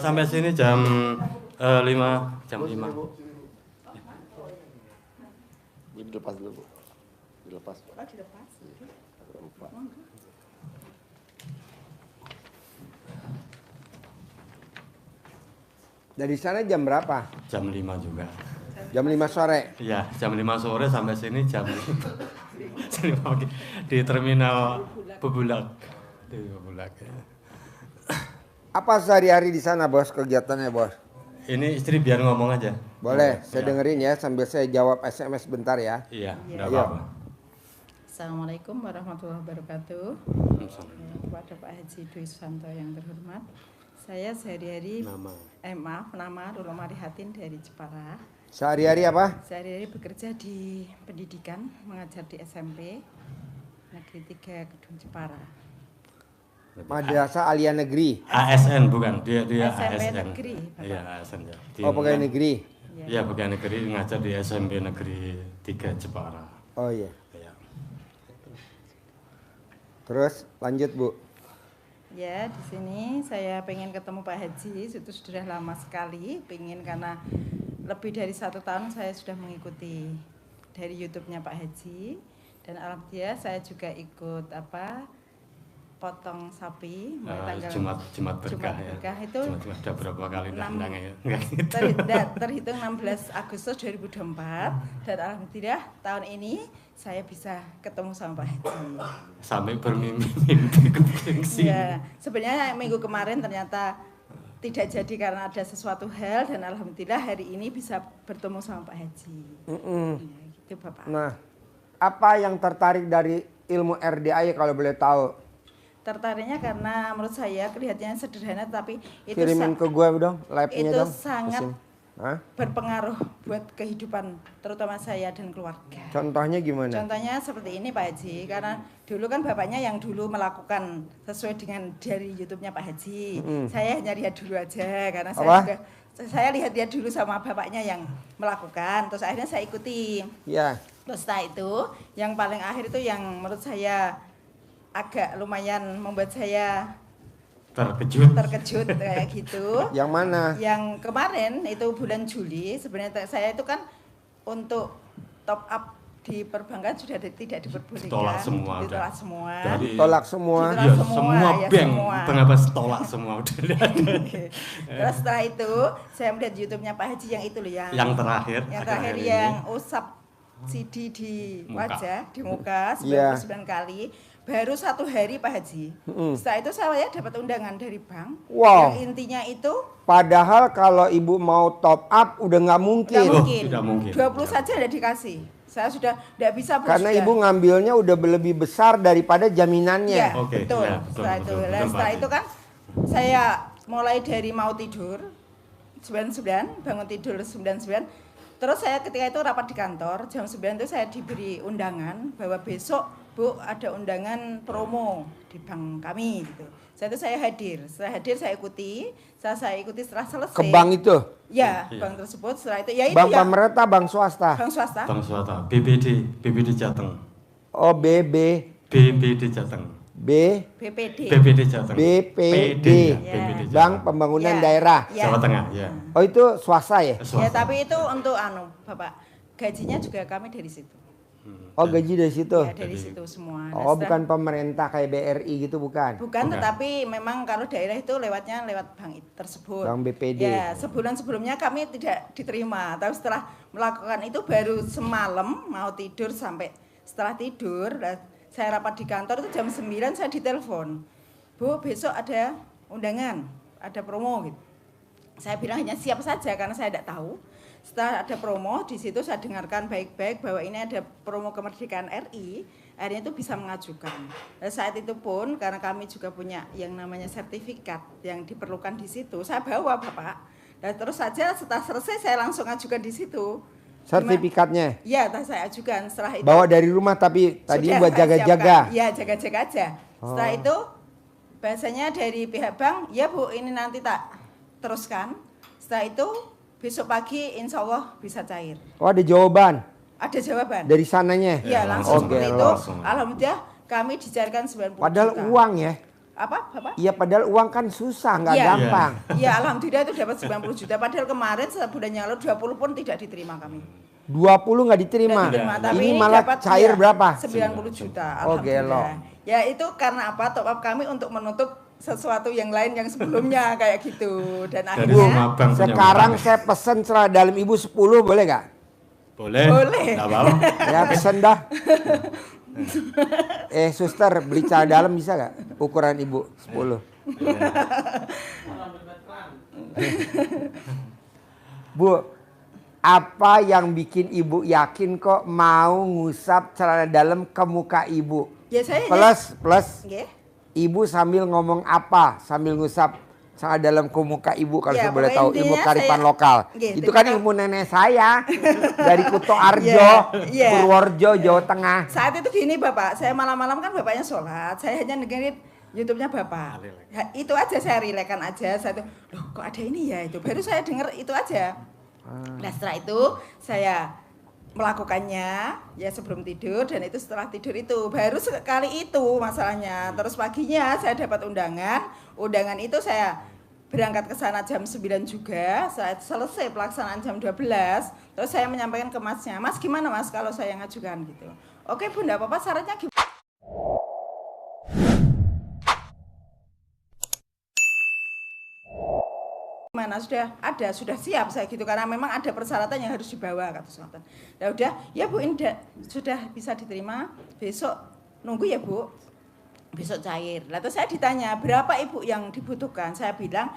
Sampai sini jam 5, jam 5. Dilepas dulu, Bu. Dilepas. Dilepas. Dari sana jam berapa? Jam 5 juga. Jam 5 sore? Iya, jam 5 sore sampai sini jam 5 pagi di terminal Bubulak. Di Bubulak ya. Apa sehari-hari di sana, Bos, kegiatannya, Bos? Ini istri biar ngomong aja. Boleh, saya Ya. dengerin ya sambil saya jawab SMS bentar ya. Iya, Iya. enggak apa-apa. Assalamualaikum warahmatullahi wabarakatuh. Kepada Pak Haji Dwi Susanto yang terhormat, saya sehari-hari nama Rulo Marihatin dari Jepara. Sehari-hari apa? Sehari-hari bekerja di pendidikan, mengajar di SMP Negeri 3 Kedung Jepara. Madrasah Aliyah Negeri. ASN bukan, dia SMP ASN. negeri, Bapak. Iya, ASN ya. Oh, pegawai negeri. Iya, pegawai negeri ngajar di SMP Negeri 3 Jepara. Oh iya. Iya. Terus lanjut, Bu. Ya, di sini saya pengen ketemu Pak Haji, itu sudah lama sekali, pengen karena lebih dari 1 tahun saya sudah mengikuti dari YouTube-nya Pak Haji, dan alhamdulillah saya juga ikut potong sapi Jumat berkah ya. Berkah itu Jumat ada berapa kali undangnya ya? terhitung 16 Agustus 2024, dan alhamdulillah tahun ini saya bisa ketemu sama Pak Haji. Sampai bermimpi ke Ya, sebenarnya minggu kemarin ternyata tidak jadi karena ada sesuatu hal, dan alhamdulillah hari ini bisa bertemu sama Pak Haji. Ya, gitu Bapak. Nah, apa yang tertarik dari ilmu RDA kalau boleh tahu? Tertariknya karena menurut saya kelihatannya sederhana, tapi itu Kirimin ke gue dong, live-nya itu dong. sangat Kesini. Hah? berpengaruh buat kehidupan terutama saya dan keluarga. Contohnya gimana? Contohnya seperti ini Pak Haji, karena dulu kan bapaknya yang dulu melakukan sesuai dengan dari YouTube-nya Pak Haji. Saya hanya lihat dulu aja karena saya lihat dulu sama bapaknya yang melakukan, terus akhirnya saya ikuti. Ya. Terus setelah itu yang paling akhir itu yang menurut saya agak lumayan membuat saya terkejut kayak gitu. Yang mana? Yang kemarin itu bulan Juli, sebenarnya saya itu kan untuk top up di perbankan sudah tidak diperbolehkan. Ditolak semua. Ditolak semua. Tolak semua. Iya, semua ya, bank. semua. Kenapa tolak semua udah Terus setelah itu saya melihat YouTube-nya Pak Haji yang itu loh yang terakhir. Yang terakhir yang usap CD di wajah, di muka 99 kali. Baru 1 hari Pak Haji. Setelah itu saya dapat undangan dari bank. Wow. Yang intinya itu. Padahal kalau ibu mau top up udah nggak mungkin. Tidak mungkin. 20 saja udah dikasih. Saya sudah tidak bisa. Karena ibu ngambilnya udah lebih besar daripada jaminannya. Ya, betul. Ya, Setelah itu kan saya mulai dari mau tidur 99, bangun tidur 99. Terus saya ketika itu rapat di kantor jam 9 itu saya diberi undangan bahwa besok Bu ada undangan promo di bank kami gitu. Saya hadir. Setelah hadir saya ikuti. Saya ikuti setelah selesai. Ke bank itu? Ya, bank tersebut. Setelah itu ya itu bank ya. pemerintah, bank swasta? Bank swasta. Bank swasta. BPD Jateng. Oh, BPD Jateng. BPD Jateng. BPD. Ya. Bank Pembangunan Ya. Daerah. Ya. Jawa Tengah, ya. Oh, itu swasta ya? Ya, tapi itu untuk Bapak. Gajinya juga kami dari situ. Oh, gaji dari situ? Ya, dari situ semua. Nah, Oh, bukan pemerintah kayak BRI gitu, bukan? Bukan, tetapi memang kalau daerah itu lewatnya lewat bank tersebut. Bank BPD. Ya, sebulan sebelumnya kami tidak diterima. Tapi setelah melakukan itu baru semalam mau tidur sampai setelah tidur, saya rapat di kantor itu jam 9 saya ditelepon. Bu, besok ada undangan, ada promo gitu. Saya bilang hanya siap saja karena saya tidak tahu. Setelah ada promo, di situ saya dengarkan baik-baik bahwa ini ada promo kemerdekaan RI, akhirnya itu bisa mengajukan. Dan saat itu pun karena kami juga punya yang namanya sertifikat yang diperlukan di situ, saya bawa Bapak. Dan terus saja setelah selesai saya langsung ajukan di situ. Sertifikatnya? Iya, saya ajukan. Setelah itu bawa dari rumah tapi tadi sudah buat saya jaga-jaga? Iya, jaga-jaga aja. Setelah itu bahasanya dari pihak bank, ya Bu ini nanti tak teruskan. Setelah itu besok pagi insya Allah bisa cair. Oh, ada jawaban? Ada jawaban. Dari sananya? Iya, langsung Oke, seperti itu. langsung. Alhamdulillah kami dicairkan 90 Padahal juta. uang ya? Apa, Bapak? Iya padahal uang kan susah, nggak Iya. gampang. Iya, alhamdulillah itu dapat 90 juta. Padahal kemarin sebulan yang lalu 20 pun tidak diterima kami. 20 nggak diterima. Tidak diterima, tapi Ini ini malah dapat cair ya, berapa? 90 juta. Oh, Alhamdulillah. gelo. Ya itu karena apa? Top up kami untuk menutup sesuatu yang lain yang sebelumnya kayak gitu. Dan Dari akhirnya semua bank punya Sekarang utang. saya pesen celana dalam ibu 10 boleh nggak? Boleh. Boleh. Nggak apa-apa. Ya pesen dah. Suster beli celana dalam bisa nggak? Ukuran ibu 10. Bu, apa yang bikin ibu yakin kok mau ngusap celana dalam ke muka ibu? ya saya Plus, Nggih. ibu sambil ngomong apa? Sambil ngusap celana dalam ke muka ibu kalau Ya, saya boleh pokoknya tahu ilmu intinya kearifan saya- lokal. Nggih, Itu terima kan kasih. ilmu nenek saya dari Kuto Arjo, Iya, iya. Purworejo, Jawa Tengah. Saat itu gini Bapak, saya malam-malam kan bapaknya sholat, saya hanya dengerin YouTube-nya Bapak. Ya, itu aja saya rilekan aja, saya tuh, loh kok ada ini ya itu, baru saya denger itu aja. Nah setelah itu saya melakukannya ya sebelum tidur dan itu setelah tidur itu baru sekali itu masalahnya. Terus paginya saya dapat undangan itu saya berangkat ke sana jam 9 juga, saat selesai pelaksanaan jam 12, terus saya menyampaikan ke masnya, Mas gimana Mas kalau saya ngajukan gitu. Oke Bu, enggak apa-apa, syaratnya gimana? Mana sudah siap saya gitu karena memang ada persyaratan yang harus dibawa kata Sultan. Ya udah, ya Bu ini sudah bisa diterima. Besok nunggu ya Bu. Besok cair. Lalu saya ditanya, berapa Ibu yang dibutuhkan? Saya bilang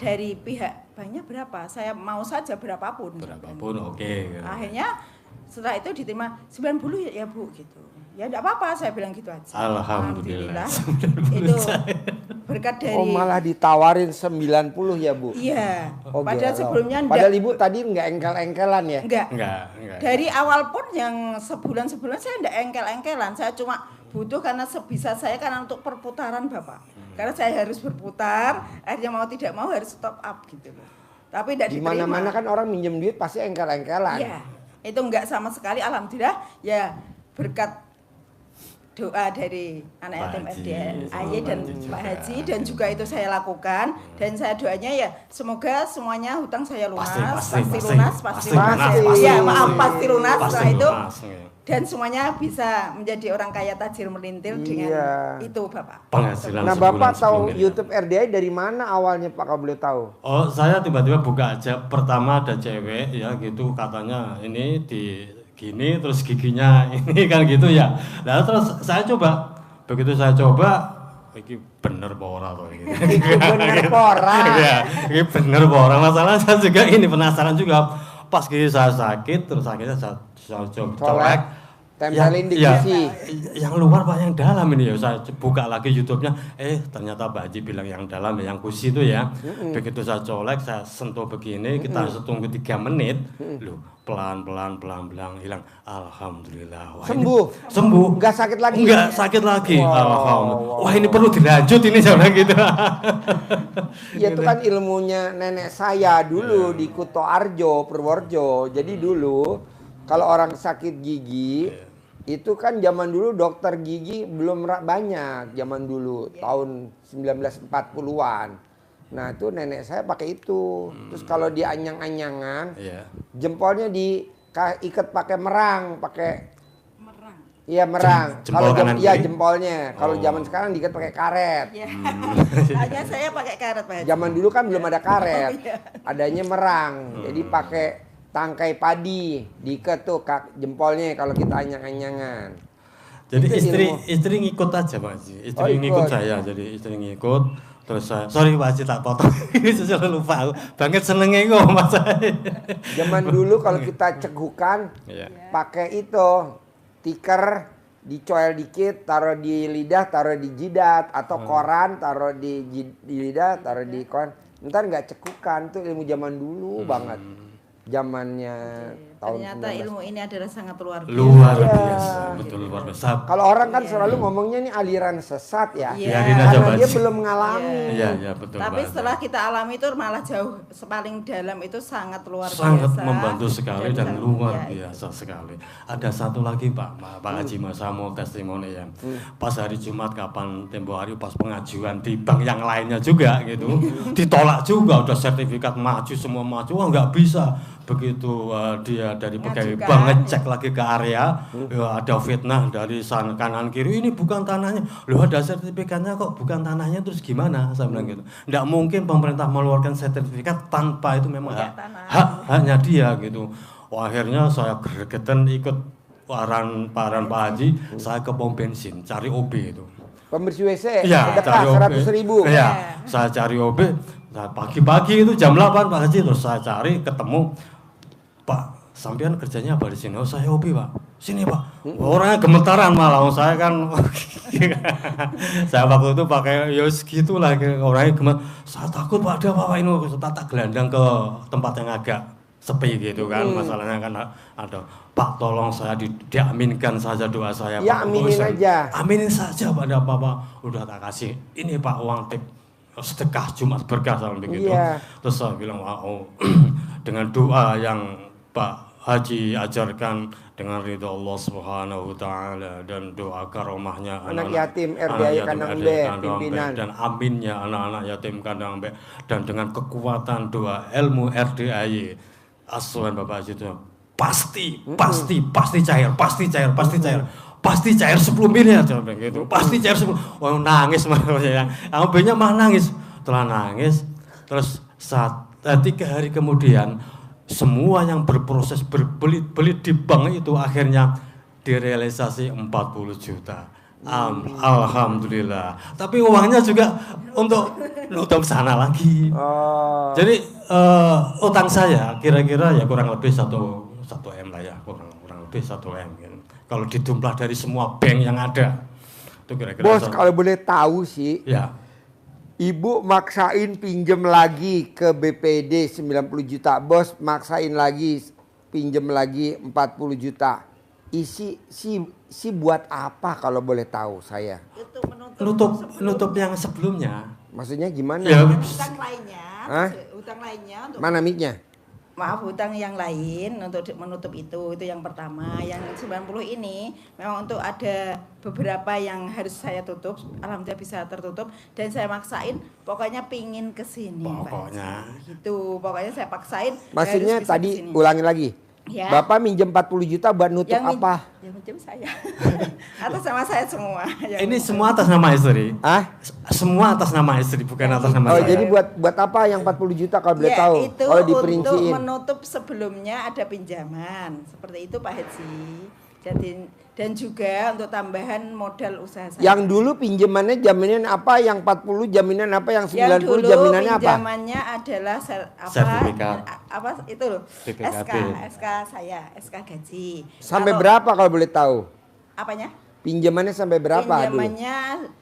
dari pihak banknya berapa? Saya mau saja berapapun. Berapapun oke. Akhirnya setelah itu diterima 90 ya Bu gitu. Ya enggak apa-apa saya bilang gitu aja. Alhamdulillah. Itu berkat dari Oh malah ditawarin 90 ya Bu? Iya. Oh, Padahal gelo. sebelumnya Padahal ibu tadi nggak engkel-engkelan ya? enggak. Enggak. Dari awal pun yang sebulan-sebulan saya enggak engkel-engkelan. Saya cuma butuh karena sebisa saya karena untuk perputaran Bapak. Karena saya harus berputar, akhirnya mau tidak mau harus stop up gitu loh. Tapi enggak Di diterima. mana-mana kan orang minjem duit pasti engkel-engkelan. Iya. Itu enggak sama sekali alhamdulillah ya berkat doa dari anak Pak yatim Haji, FDIY dan Pak Haji Pak juga. Haji dan juga itu saya lakukan dan saya doanya ya semoga semuanya hutang saya lunas Pasti lunas pasti ya maaf pasti lunas Pasti setelah itu lunas, ya. dan semuanya bisa menjadi orang kaya tajir melintir dengan Iya. itu Bapak. Penghasilan Nah sebulan Bapak tahu 10 miliar. YouTube RDI dari mana awalnya Pak kalau boleh tahu? Oh, saya tiba-tiba buka aja. Pertama ada cewek ya gitu katanya ini di gini terus giginya ini kan gitu ya. Nah, terus saya coba. Begitu saya coba ini bener apa ora to iki. Itu bener pora. Iya, ini bener apa ora. Masalah saya juga ini penasaran juga. Pas gigi saya sakit terus akhirnya saya colek. Tempelin di Ya, gigi. yang luar Pak, yang dalam ini ya. Saya buka lagi YouTube-nya, ternyata Pak Haji bilang yang dalam ya, yang kusi itu ya. Begitu saya colek, saya sentuh begini, kita harus tunggu 3 menit. Loh, pelan-pelan hilang. Alhamdulillah. Wah, Sembuh? Ini, sembuh. Nggak sakit lagi? Enggak sakit lagi. Wow. Alhamdulillah. Wah, ini perlu dilanjut ini saya bilang gitu. Ya itu kan ilmunya nenek saya dulu di Kuto Arjo, Purworejo. Jadi dulu kalau orang sakit gigi itu kan zaman dulu dokter gigi belum banyak zaman dulu tahun 1940-an. Nah itu nenek saya pakai itu. Terus kalau dia anyang-anyangan, Iya. jempolnya diikat pakai merang, pakai Merang. iya merang. Jempol Kalau kanan iya kiri? jempolnya. Kalau Oh. zaman sekarang diikat pakai karet. Ya. Hanya saya pakai karet Pak Haji. Zaman dulu kan belum ada karet, Oh, iya. adanya merang. Jadi pakai tangkai padi diikat tuh jempolnya kalau kita anyang-anyangan. Jadi Itu istri ngikut aja Pak Haji. Istri Oh, ngikut ikut. saya, jadi istri ngikut. Terus saya, sorry Pak Haji tak potong. Ini saya selalu lupa. Banget senengnya kok Mas. Zaman dulu kalau kita cegukan Iya. pakai itu tiker dicoel dikit, taruh di lidah, taruh di jidat atau koran taruh di lidah, taruh di koran. Ntar nggak cekukan tuh ilmu zaman dulu banget. Zamannya tahun Ternyata 19. ilmu ini adalah sangat luar biasa. Luar Iya. biasa, betul luar biasa. Kalau orang kan Iya. selalu ngomongnya ini aliran sesat ya. Iya. Biarin aja, Karena Pak dia Haji. belum mengalami. Iya, iya betul. Tapi Pak. setelah kita alami itu malah jauh paling dalam itu sangat luar Sangat biasa. membantu sekali dan sangat- luar ya, biasa sekali. Ada satu lagi Pak Haji Mas, saya mau testimoni ya. Pas hari Jumat kapan tempo hari pas pengajuan di bank yang lainnya juga gitu, ditolak juga, udah sertifikat maju semua maju, wah nggak bisa. Begitu dia dari pegawai Ngajukan, bank ngecek lagi ke area, ya, ada fitnah dari sana kanan kiri, ini bukan tanahnya, loh ada sertifikatnya kok bukan tanahnya, terus gimana? Saya bilang gitu. Nggak mungkin pemerintah mengeluarkan sertifikat tanpa itu memang Punya tanah. haknya dia gitu. Wah, akhirnya saya gregetan ikut paran Pak Haji, saya ke pom bensin cari OB itu. Pembersih WC Iya, sedekah cari OB. 100.000. Iya, saya cari OB. Nah, pagi-pagi itu jam 8 Pak Haji, terus saya cari ketemu, Pak, sampean kerjanya apa di sini? Oh, saya OB Pak. Sini Pak. Orangnya gemetaran malah, saya kan saya waktu itu pakai ya segitulah orangnya gemet. Saya takut Pak, ada apa ini? Tak gelandang ke tempat yang agak sepi gitu kan, masalahnya kan ada, Pak tolong saya diaminkan saja doa saya Ya, Pak. aminin aja. Aminin saja Pak, ada apa-apa udah tak kasih, ini Pak uang tip sedekah Jumat berkah sama begitu. Iya. Terus saya bilang wow, dengan doa yang Pak Haji ajarkan dengan ridho Allah Subhanahu wa taala dan doa karomahnya Anak anak-anak- yatim anak RDI yatim Kandang RDI B, Kandang B, pimpinan. dan aminnya anak-anak yatim kandang B, dan dengan kekuatan doa ilmu RDI asuhan Bapak Haji itu pasti cair 10 miliar coba gitu, pasti cair 10. Wah, nangis maksudnya. AB-nya mah nangis. Setelah nangis, terus 3 hari kemudian semua yang berproses berbelit-belit di bank itu akhirnya direalisasi 40 juta. Alhamdulillah. Tapi uangnya juga untuk nutup sana lagi. Oh. Jadi utang saya kira-kira ya kurang lebih 1 M lah ya, kurang lebih 1 M gitu. Kalau dijumlah dari semua bank yang ada, itu kira-kira. Bos, kalau boleh tahu sih, ya, Ibu maksain pinjem lagi ke BPD 90 juta. Bos maksain lagi pinjem lagi 40 juta. Si buat apa kalau boleh tahu saya? Itu nutup yang sebelumnya. Maksudnya gimana? Ya, hutang lainnya, Hah? hutang lainnya untuk Mana mic-nya? maaf hutang yang lain untuk menutup itu yang pertama. Yang 90 ini memang untuk ada beberapa yang harus saya tutup, alhamdulillah bisa tertutup dan saya maksain pokoknya pingin kesini Pokoknya. gitu, pokoknya saya paksain Maksudnya harus bisa tadi kesini. ulangi lagi. Ya. Bapak minjem 40 juta buat nutup apa? Yang minjem saya atas nama saya semua. Ini semua atas nama istri. Hah? Semua atas nama istri, bukan atas nama Oh, saya. jadi buat apa yang 40 juta kalau boleh Ya, tahu? itu Kalau untuk diperinciin. menutup sebelumnya ada pinjaman seperti itu Pak Haji. Dan juga untuk tambahan modal usaha saya. Yang dulu pinjamannya jaminan apa? Yang 40 jaminan apa? Yang 90 Yang dulu jaminannya apa? pinjamannya adalah Sertifikat. apa itu loh? BPKB. SK saya, SK gaji. Sampai Kalau- berapa kalau boleh tahu? Apanya? Pinjamannya sampai berapa dulu? Pinjamannya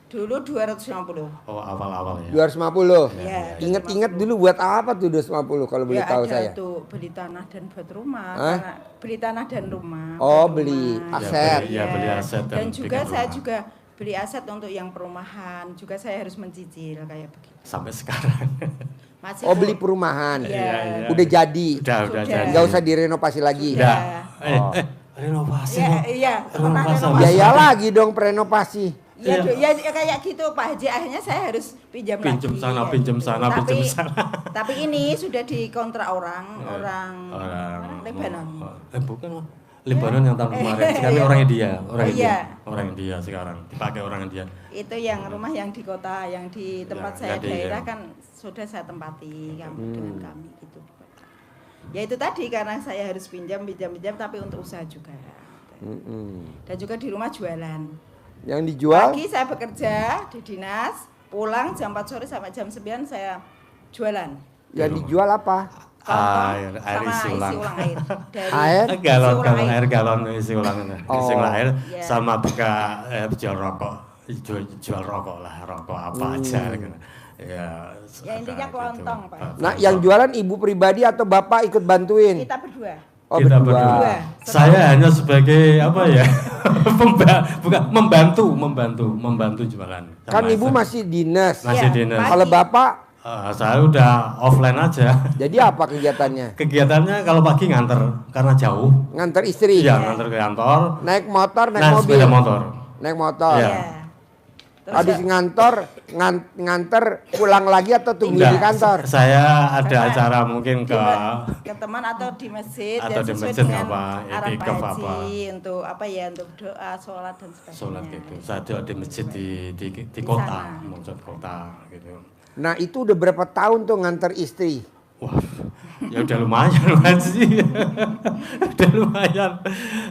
dulu 250. Oh, awal-awal ya. 250. Ya, Ingat-ingat dulu buat apa tuh 250 kalau boleh Ya tahu ada saya? tuh beli tanah dan buat rumah. Hah? Beli tanah dan rumah. Oh, buat beli rumah. aset. Ya, beli aset dan Dan juga bikin saya rumah. juga beli aset untuk yang perumahan. Juga saya harus mencicil kayak begitu. Sampai sekarang. Masih Oh, beli perumahan. Iya. Udah jadi. Udah Sudah. jadi. Nggak usah direnovasi lagi. Sudah. Udah. Renovasi. Iya, kok. iya, pernah Renovasi. renovasi. Biaya lagi dong renovasi. Ya, Iya. ya kayak gitu Pak Haji, akhirnya saya harus pinjam Pinjam lagi. sana, ya pinjam gitu. sana, pinjam sana. Tapi ini sudah dikontrak orang Lebanon. Bukan Lebanon yang tahun kemarin. Sekarang Iya. orang India, orang Oh, India. iya. Orang India sekarang dipakai orang India. Itu yang rumah yang di kota, yang di tempat Ya, saya jadi, daerah ya. kan sudah saya tempati dengan kami gitu. Ya itu tadi karena saya harus pinjam tapi untuk usaha juga. Dan juga di rumah jualan. Yang dijual? Pagi saya bekerja di dinas, pulang jam 4 sore sampai jam 9 saya jualan. Yang dijual apa? Air sama isi ulang. air. Dari Air? Galon, isi ulang air galon isi ulang. Isi Oh. ulang air Iya. sama buka jual rokok. Jual rokok lah, rokok apa aja gitu. Ya, Ya intinya gitu. kelontong Pak. Nah, yang jualan ibu pribadi atau bapak ikut bantuin? Kita berdua. Oh, kita berdua. berdua. Saya hanya sebagai apa ya? membantu jualan. Kan Sama ibu istri. masih dinas. Masih Iya, dinas. pagi. Kalau bapak, Saya udah offline aja. jadi apa kegiatannya? Kegiatannya kalau pagi nganter karena jauh. Nganter istri? Iya, nganter ke kantor. Naik motor, naik Nah, mobil? sepeda motor. Naik motor. Iya. Iya. Terus Habis ngantor, nganter pulang lagi atau tunggu di Enggak, kantor? saya ada Karena acara mungkin ke teman atau di masjid Atau dan di sesuai masjid dengan apa, arahan etikaf Pak apa. Haji untuk apa ya, untuk doa, sholat dan sebagainya. sholat gitu. Saya ada di masjid di Di kota, sana. maksud kota gitu. Nah itu udah berapa tahun tuh nganter istri? Wah, ya udah lumayan Mas. Udah lumayan.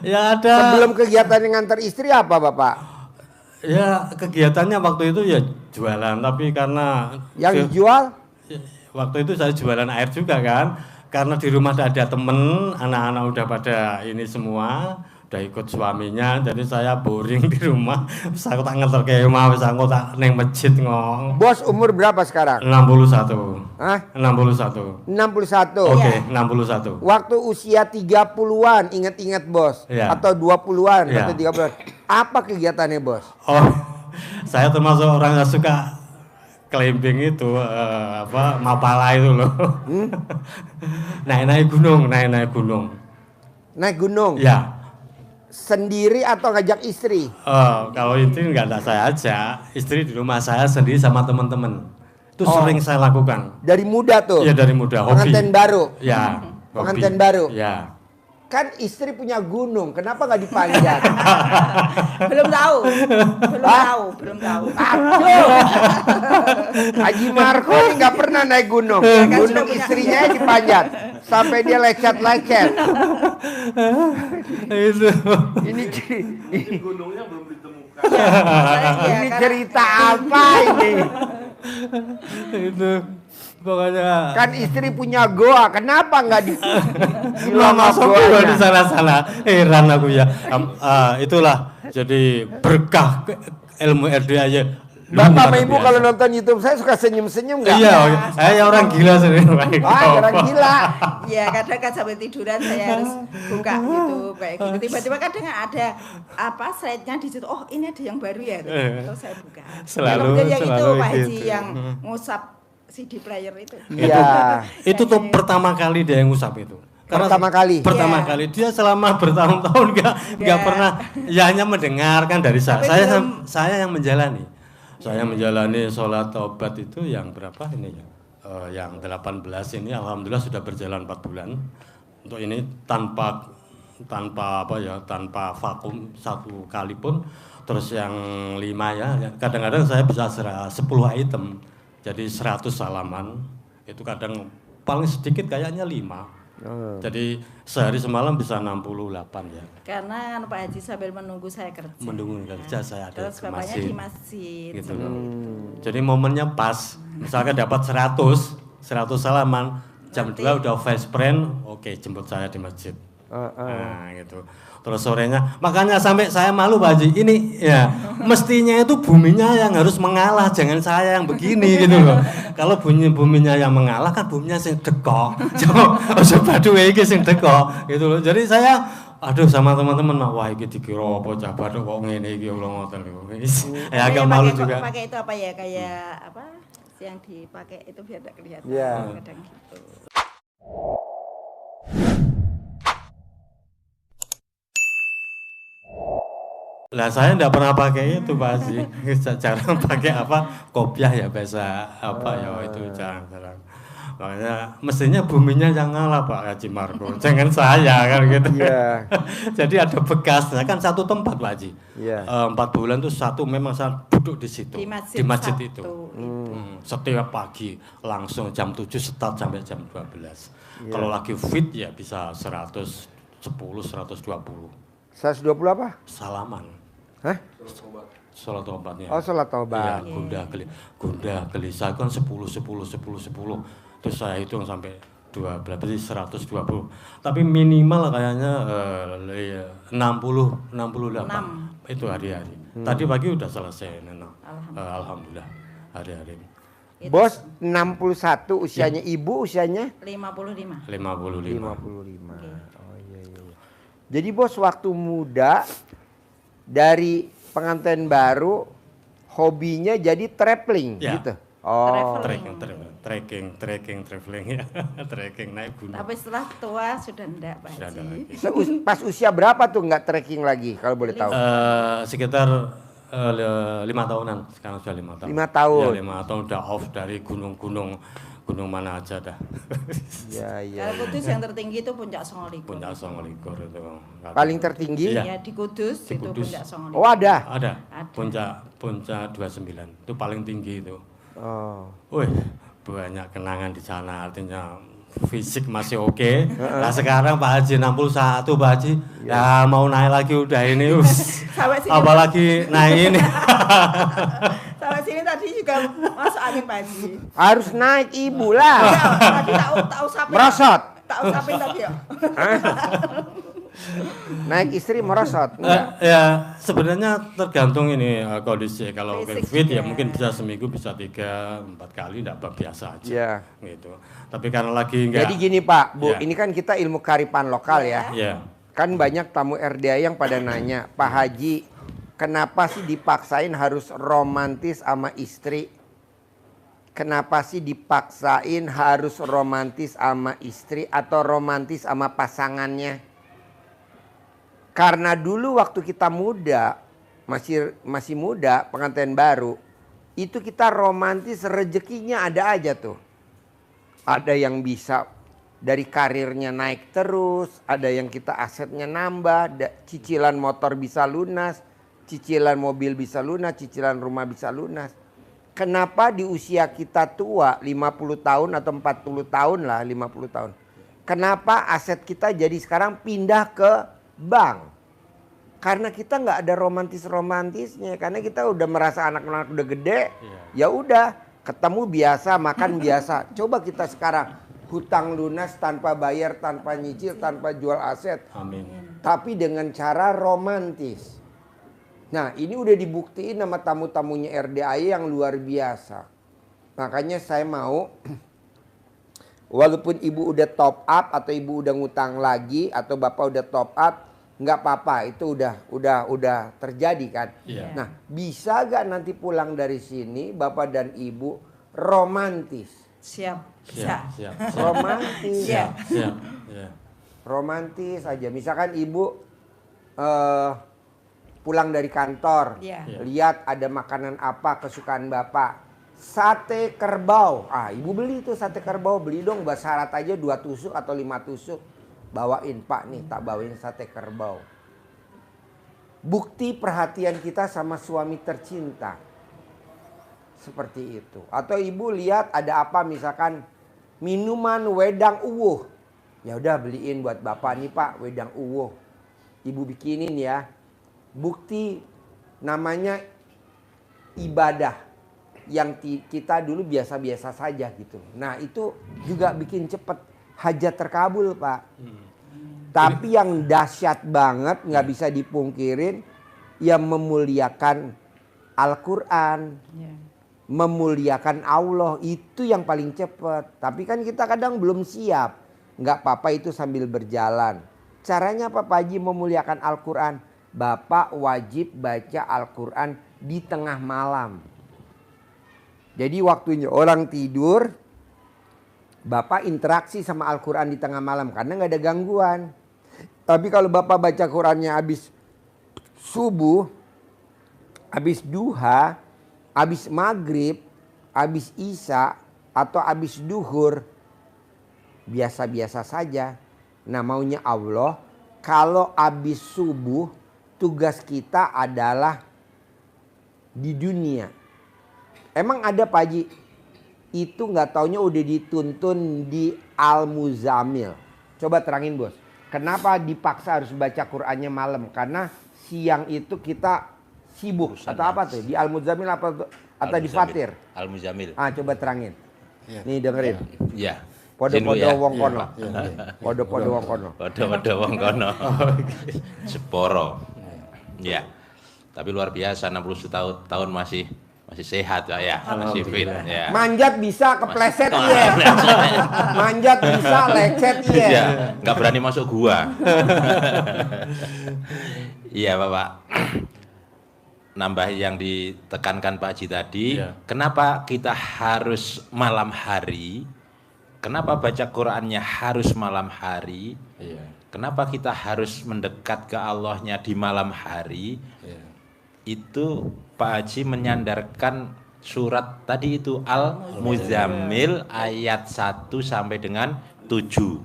Ya ada. Sebelum kegiatan nganter istri apa bapak? Ya kegiatannya waktu itu ya jualan, tapi karena Yang dijual? waktu itu saya jualan air juga kan, karena di rumah ada temen, anak-anak udah pada ini semua, udah ikut suaminya, jadi saya boring di rumah. Saya tak nganter ke rumah, saya tak neng masjid ngong. Bos umur berapa sekarang? 61. Hah? 61. 61. Oke, Iya. 61. Waktu usia 30-an, inget-inget bos? Iya. Atau 20-an, Iya. atau 30-an. Apa kegiatannya bos? Oh, saya termasuk orang yang suka climbing itu, Mapala itu loh. Naik-naik gunung, naik-naik gunung. Naik gunung? Ya. Sendiri atau ngajak istri? Kalau itu nggak ada saya aja, istri di rumah saya sendiri sama teman-teman. Itu Oh. sering saya lakukan. Dari muda tuh? Iya dari muda, hobi. Pengantin baru? Ya, Pengantin hobi. baru? Ya. Kan istri punya gunung, kenapa nggak dipanjat? Belum tahu. Belum tahu. Aduh, Haji Marco ini nggak pernah naik gunung. kan Gunung sudah punya- istrinya dipanjat sampai dia lecet-lecet. Itu. Ini Iya, ini karena- cerita apa ini? Itu. Pokoknya. Kan istri punya goa, kenapa nggak di Lama goanya? sampai di sana-sana. Heran aku ya. Itulah jadi berkah ilmu RD aja. Bapak sama Luar ibu biasa. kalau nonton YouTube saya suka senyum-senyum nggak? Iya, saya orang gila sendiri. Wah, orang gila. Ya kadang kan sampai tiduran saya harus buka YouTube kayak gitu. Tiba-tiba kadang ada apa slide-nya di situ. Oh ini ada yang baru ya. Terus saya buka. Selalu- Yang itu selalu Pak Haji gitu. yang ngusap CD player itu. Iya. Itu tuh pertama kali dia yang ngusap itu. Pertama kali? Pertama Iya. kali dia selama bertahun-tahun nggak Iya. pernah, ya hanya mendengarkan dari saya. Tapi Saya belum- saya yang menjalani. Saya menjalani sholat taubat itu yang berapa ini ya? Yang 18 ini alhamdulillah sudah berjalan 4 bulan. Untuk ini tanpa apa ya, tanpa vakum satu kali pun. Terus yang 5 ya, kadang-kadang saya bisa 10 item. Jadi 100 halaman. Itu kadang paling sedikit kayaknya 5. Jadi sehari semalam bisa 68 ya. Karena kan Pak Haji sambil menunggu saya kerja. Menunggu kerja saya ada Terus ke bapaknya masjid. di masjid. Gitu loh. Jadi momennya pas. Misalkan dapat 100 halaman, jam 2 udah fast friend, oke jemput saya di masjid. Nah, gitu. Terus sorenya, makanya sampai saya malu Pak Haji. Ini ya, mestinya itu buminya yang harus mengalah, jangan saya yang begini gitu loh. Kalau buminya yang mengalah kan buminya sing dekok. Ojo baduke iki sing dekok gitu loh. Jadi saya aduh sama teman-teman, wah iki dikira apa cah baduk kok ngene iki Allah ngoten lho. Ya agak malu juga. Pakai itu apa ya, kayak apa yang dipakai itu biar tidak kelihatan. Iya. Kadang gitu. Lah saya enggak pernah pakai itu Pak Haji. Jarang pakai apa? Kopiah ya biasa apa ya itu jarang. Makanya mestinya buminya yang ngalah Pak Haji Marco. Jangan saya kan gitu. Iya. Jadi ada bekasnya kan satu tempat Pak Haji. Iya. 4 bulan tuh satu memang saya duduk di situ. Di masjid satu itu. itu. Setiap pagi langsung jam 7 start sampai jam 12. Kalau lagi fit ya bisa 110, 120 120 apa? salaman. Hah? Sholat obatnya. Oh, sholat taubat. Iya, gundah gelisah kan 10. Terus saya hitung sampai 2 berapa sih 120. Tapi minimal kayaknya 68. Itu hari-hari. Tadi pagi udah selesai Neno. Alhamdulillah hari-hari. Itu Bos 61, usianya ibu usianya 55. 55. 55. Oke. Oh iya. Jadi bos waktu muda dari pengantin baru hobinya jadi traveling Ya. gitu. Oh. Traveling. Traveling ya. Trekking naik gunung. Tapi setelah tua sudah enggak Pak Sudah ada Haji. lagi. Pas usia berapa tuh nggak trekking lagi kalau boleh tahu? Sekitar 5 tahunan, sekarang sudah 5 tahun. 5 tahun. Ya, 5 tahun udah off dari gunung mana aja dah. Iya. Kalau Kudus yang tertinggi itu Puncak Songoligo. Puncak Songoligo itu. Paling tertinggi? Iya. Ya di Kudus Di itu Kudus. Puncak Songoligo. Oh ada. Ada. Ada. Puncak 29. Itu paling tinggi itu. Oh. Wih, banyak kenangan di sana, artinya fisik masih oke. Nah sekarang Pak Haji 61 Pak Haji, ya mau naik lagi udah ini Sampai sini. apalagi naik ini. Sampai sini tadi juga masuk angin Pak Haji. Harus naik ibu lah. Ya, tadi tak usapin. Merosot. Tak usapin tadi ya. Naik istri merosot. Ya sebenarnya tergantung ini kondisi. Kalau Fisik fit ya juga. mungkin bisa seminggu bisa 3-4 kali, enggak biasa aja. Iya. Gitu. Tapi karena lagi enggak. Jadi gini Pak, Bu, Ya. ini kan kita ilmu kearifan lokal ya. Ya. Kan banyak tamu RDA yang pada nanya, Pak Haji, kenapa sih dipaksain harus romantis sama istri? Kenapa sih dipaksain harus romantis sama istri atau romantis sama pasangannya? Karena dulu waktu kita muda, masih muda, pengantin baru, itu kita romantis rezekinya ada aja tuh. Ada yang bisa dari karirnya naik terus, ada yang kita asetnya nambah, cicilan motor bisa lunas, cicilan mobil bisa lunas, cicilan rumah bisa lunas. Kenapa di usia kita tua, 50 tahun atau 40 tahun lah, 50 tahun. Kenapa aset kita jadi sekarang pindah ke bank? Karena kita nggak ada romantis-romantisnya, karena kita udah merasa anak-anak udah gede, ya udah ketemu biasa, makan biasa. Coba kita sekarang hutang lunas tanpa bayar, tanpa nyicil, tanpa jual aset. Amin. Tapi dengan cara romantis. Nah ini udah dibuktiin sama tamu-tamunya RDAI yang luar biasa. Makanya saya mau, walaupun ibu udah top up atau ibu udah ngutang lagi atau bapak udah top up, nggak apa-apa, itu udah terjadi kan. Iya. Nah bisa gak nanti pulang dari sini bapak dan ibu romantis? Siap. Bisa. Siap. Romantis. Siap. Siap. Ya. Romantis aja. Misalkan ibu pulang dari kantor, Iya. lihat ada makanan apa kesukaan bapak. Sate kerbau. Ah, ibu beli tuh sate kerbau, beli dong syarat aja 2 tusuk atau 5 tusuk. Bawain Pak nih, tak bawain sate kerbau. Bukti perhatian kita sama suami tercinta. Seperti itu. Atau ibu lihat ada apa misalkan minuman wedang uwuh. Ya udah beliin buat bapak nih Pak wedang uwuh. Ibu bikinin ya. Bukti namanya ibadah yang kita dulu biasa-biasa saja gitu. Nah itu juga bikin cepet hajat terkabul Pak. Tapi yang dahsyat banget nggak bisa dipungkirin yang memuliakan Al-Quran, memuliakan Allah itu yang paling cepet. Tapi kan kita kadang belum siap. Nggak apa-apa itu sambil berjalan. Caranya apa Pak Haji memuliakan Al-Quran? Bapak wajib baca Al-Quran di tengah malam. Jadi waktunya orang tidur, Bapak interaksi sama Al-Quran di tengah malam karena nggak ada gangguan. Tapi kalau Bapak baca Qurannya habis subuh, habis duha, habis maghrib, habis isya, atau habis duhur, biasa-biasa saja. Nah maunya Allah, kalau habis subuh, tugas kita adalah di dunia. Emang ada Pak Haji? Itu nggak taunya udah dituntun di Al-Muzammil. Coba terangin bos. Kenapa dipaksa harus baca Qur'annya malam? Karena siang itu kita sibuk. Atau apa tuh? Di Al-Muzammil apa atau di Fatir? Al-Muzammil. Ah coba terangin. Nih dengerin. Ya. Podo-podo Ya. wong kono. Podo-podo wong kono. Podo-podo wong kono. Seporo. Ya. Tapi luar biasa 60 tahun masih Masih sehat Pak ya, masih fit ya. Manjat bisa kepleset iya. Manjat bisa lecet iya. Iya, nggak berani masuk gua. Iya Bapak. Nambah yang ditekankan Pak Haji tadi, Iya. kenapa kita harus malam hari? Kenapa baca Qur'annya harus malam hari? Iya. Kenapa kita harus mendekat ke Allahnya di malam hari? Iya. Itu Pak Haji menyandarkan surat tadi itu Al-Muzammil ayat 1 sampai dengan 7.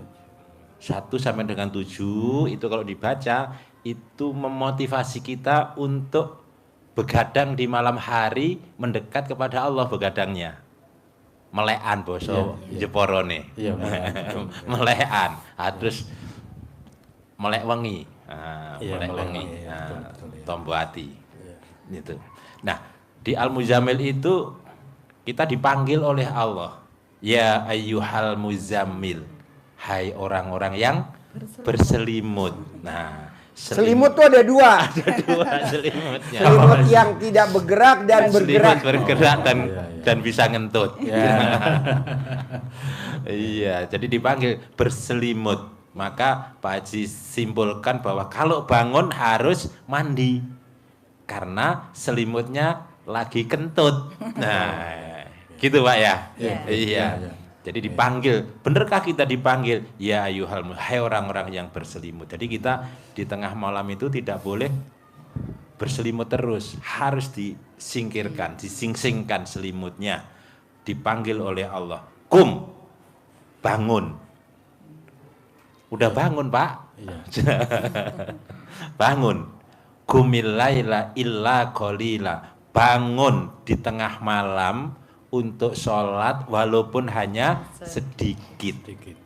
1 sampai dengan 7 itu kalau dibaca itu memotivasi kita untuk begadang di malam hari, mendekat kepada Allah begadangnya. Melekan boso Jeporone. Iya, Melekan. Terus melek wengi. Iya, Melek melek wengi. wengi, ya, betul, ya. Tombo hati. Gitu. Nah, di Al-Muzammil itu kita dipanggil oleh Allah. Ya ayyuhal muzammil. Hai orang-orang yang berselimut. Nah, Selimut tuh ada dua. dua selimutnya. Selimut yang tidak bergerak dan bergerak. Selimut bergerak dan Iya, iya. dan bisa ngentut. Iya, jadi dipanggil berselimut. Maka Pak Haji simpulkan bahwa kalau bangun harus mandi karena selimutnya lagi kentut. Nah, gitu Pak ya. Iya. Iya. Jadi dipanggil, benarkah kita dipanggil? Ya ayuhal, hai orang-orang yang berselimut. Jadi kita di tengah malam itu tidak boleh berselimut terus, harus disingkirkan, disingsingkan selimutnya. Dipanggil oleh Allah, kum, bangun. Udah bangun Pak? Iya. Bangun. Qumil laila illa qalila. Bangun di tengah malam untuk sholat walaupun hanya sedikit. Sedikit.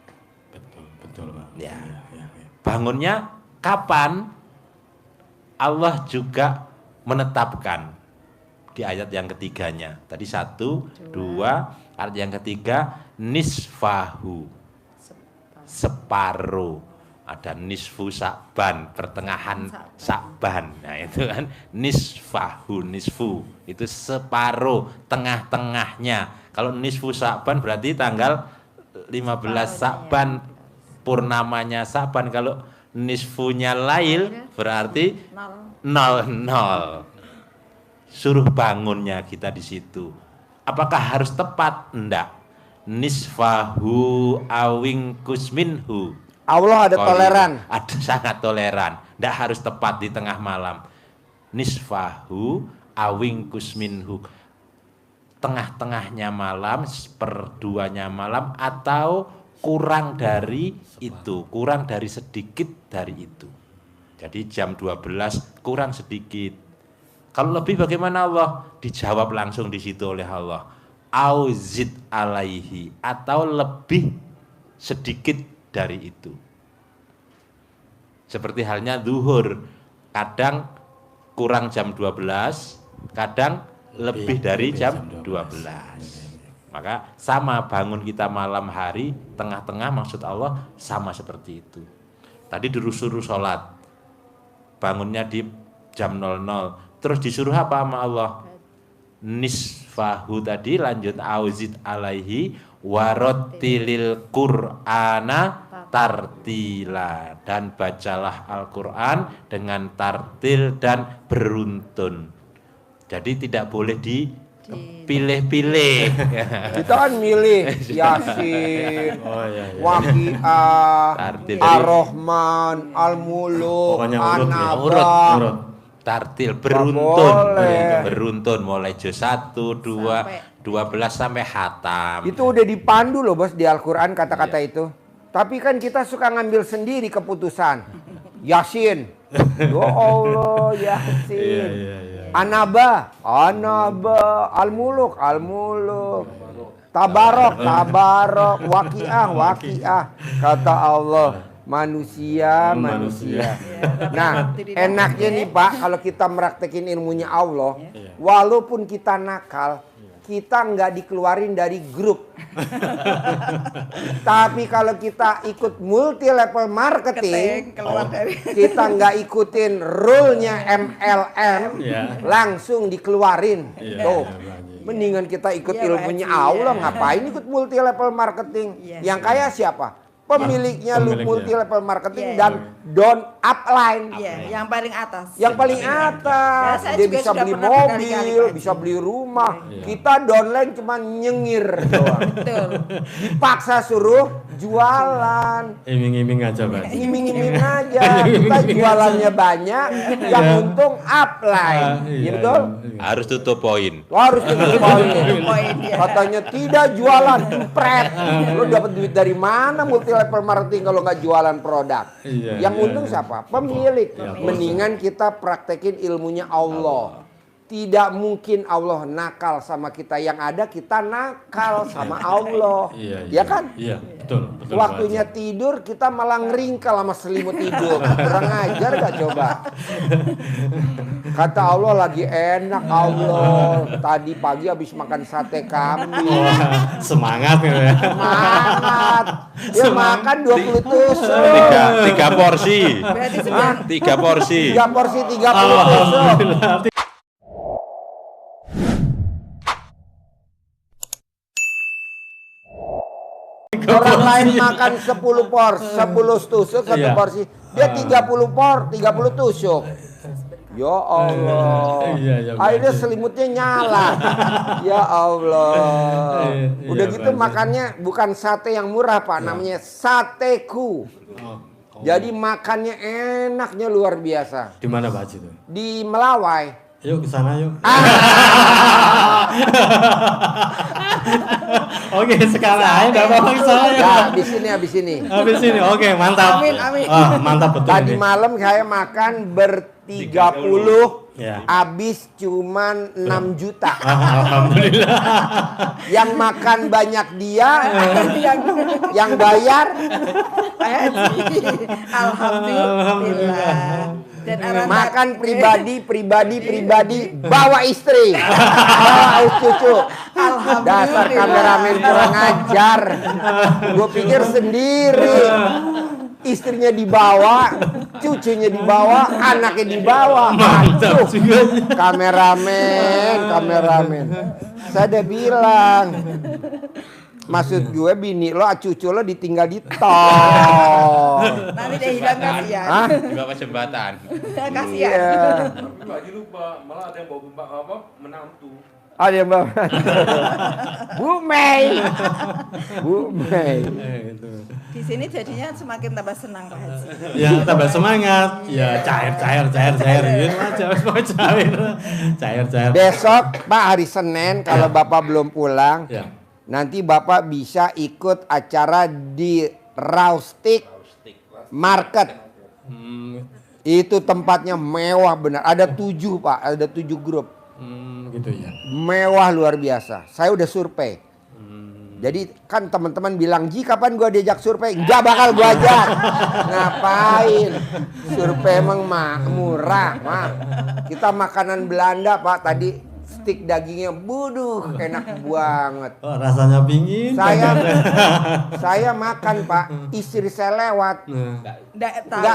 Betul, betul Pak. Ya. Ya. Bangunnya kapan? Allah juga menetapkan di ayat yang ketiganya. Tadi 1, 2, ayat yang ketiga nisfahu, separuh. Ada nisfu Sa'ban, pertengahan Sa'ban. Nah itu kan nisfahu, nisfu itu separuh, tengah-tengahnya. Kalau nisfu Sa'ban berarti tanggal 15 Sa'ban, purnamanya Sa'ban. Kalau nisfunya Lail berarti 00. Suruh bangunnya kita di situ. Apakah harus tepat? Enggak. Nisfahu awing kusminhu. Allah ada toleran. Ada sangat toleran. Tidak harus tepat di tengah malam. Nisfahu awing kusminhu. Tengah-tengahnya malam, seperduanya malam, atau kurang dari itu. Kurang dari sedikit dari itu. Jadi jam 12 kurang sedikit. Kalau lebih bagaimana Allah? Dijawab langsung di situ oleh Allah. Auzid alaihi, atau lebih sedikit dari itu. Seperti halnya zuhur, kadang kurang jam 12, kadang lebih dari jam 12. Maka sama bangun kita malam hari, tengah-tengah maksud Allah sama seperti itu. Tadi disuruh sholat, bangunnya di jam 00, terus disuruh apa sama Allah? Nisfahu tadi lanjut auzid alaihi warotilil Qur'ana tartila, dan bacalah Al-Quran dengan tartil dan beruntun. Jadi tidak boleh dipilih-pilih. Kita kan milih Yasin, Oh iya, iya. Waqiah, Tartil. Ar-Rahman, Al-Muluk, Pokoknya urut ya. An-Naba. Urut. Tartil beruntun, boleh. beruntun mulai juz 1, 2, 12 sampai khatam. Itu udah dipandu loh bos di Al-Quran kata-kata itu. Tapi kan kita suka ngambil sendiri keputusan. Yasin. Ya Allah, Yasin. An-Naba, An-Naba, Al-Muluk, Al-Muluk. Tabarok, Tabarok, Waqiah, Waqiah. Kata Allah, manusia. Nah, enaknya nih Pak, kalau kita meraktekin ilmunya Allah, walaupun kita nakal, kita nggak dikeluarin dari grup. Tapi kalau kita ikut multi level marketing, keluar dari kita nggak ikutin rule-nya MLM, Iya. langsung dikeluarin. Iya, Tuh, iya, Mendingan kita ikut Iya, Pak ilmunya Haji, Allah, iya. ngapain ikut multi level marketing? Iya, Yang kaya siapa? Pemiliknya lu Pemiliknya. multi level marketing Iya, dan down upline. Iya, yang paling atas. Yang paling atas, Ya, saya dia juga bisa sudah beli pernah mobil, berkali-kali, Pak Haji. bisa beli rumah. Iya. Kita downline cuma nyengir doang. Betul. Dipaksa suruh jualan. Iming-iming aja, Pak. Iming-iming aja, kita jualannya banyak, yang untung upline. Iya betul? Harus tutup poin. Lo harus tutup poin. Poin ya. Katanya tidak jualan, jepret. Lo dapat duit dari mana multi level marketing kalau nggak jualan produk? Iya, Yang iya, untung iya. siapa? Pemilik. Iya, Mendingan kita praktekin ilmunya Allah. Tidak mungkin Allah nakal sama kita, yang ada kita nakal sama Allah. Iya, Ya kan? Iya, betul, betul. Waktunya Pak Haji. tidur kita malah ngeringkel sama selimut tidur. Kurang ajar gak coba? Kata Allah lagi enak Allah. Tadi pagi habis makan sate kambing. Wah, semangat gitu ya. Semangat. Dia makan 20 tusuk. Tiga porsi. Berarti Hah? 3 porsi. 3 porsi 30 tusuk. Alhamdulillah. Orang lain makan 10 porsi, 10 tusuk, 1 Iya. porsi. Dia 30 tusuk. Ya Allah. Iya, iya, Akhirnya Pak Haji. selimutnya nyala. Ya Allah. Iya, Udah Pak gitu Haji. makannya bukan sate yang murah, Pak, namanya sateku. Oh, Jadi makannya enaknya luar biasa. di mana Pak Haji itu? Di Melawai. Yuk ke sana yuk. Oke, sekarang aja enggak apa-apa ke saya. Ya, habis ini. Habis ini. Oke, mantap. Amin, amin. Ah, mantap betul Tadi ini. malam saya makan ber-30, Ya. habis cuman 6 juta. Alhamdulillah. Yang makan banyak dia, yang bayar Pak Haji. Alhamdulillah. Dan arahan makan pribadi, bawa istri, bawa cucu. Dasar kameramen kurang ajar. Gue pikir sendiri. Istrinya dibawa, cucunya dibawa, anaknya dibawa. Mantap Aduh, juga. kameramen. Saya udah bilang. Maksud gue bini lo, cucu lo ditinggal di tol. nanti dia hilang kasihan. Hah? Di bawah jembatan. Kasihan. Iya. Tapi Pak Haji lupa, malah ada yang bawa menantu. Ada yang bawa. Bu Mei. Gitu. Di sini jadinya semakin tambah senang Pak Haji. Ya tambah semangat. Ya cair gitu aja. Cair. Besok Pak hari Senin kalau Bapak belum pulang, Ya. nanti Bapak bisa ikut acara di Raustik Market. Itu tempatnya mewah benar. Ada 7 Pak, ada 7 grup. Gitu ya. Mewah luar biasa. Saya udah survei. Jadi kan teman-teman bilang, Ji kapan gua diajak survei? Enggak bakal gua ajak. Ngapain? Survei emang murah, mah. Kita makanan Belanda Pak, tadi stik dagingnya buduh enak banget. Oh, rasanya pingin. Saya makan Pak, istri saya lewat. Enggak tahu.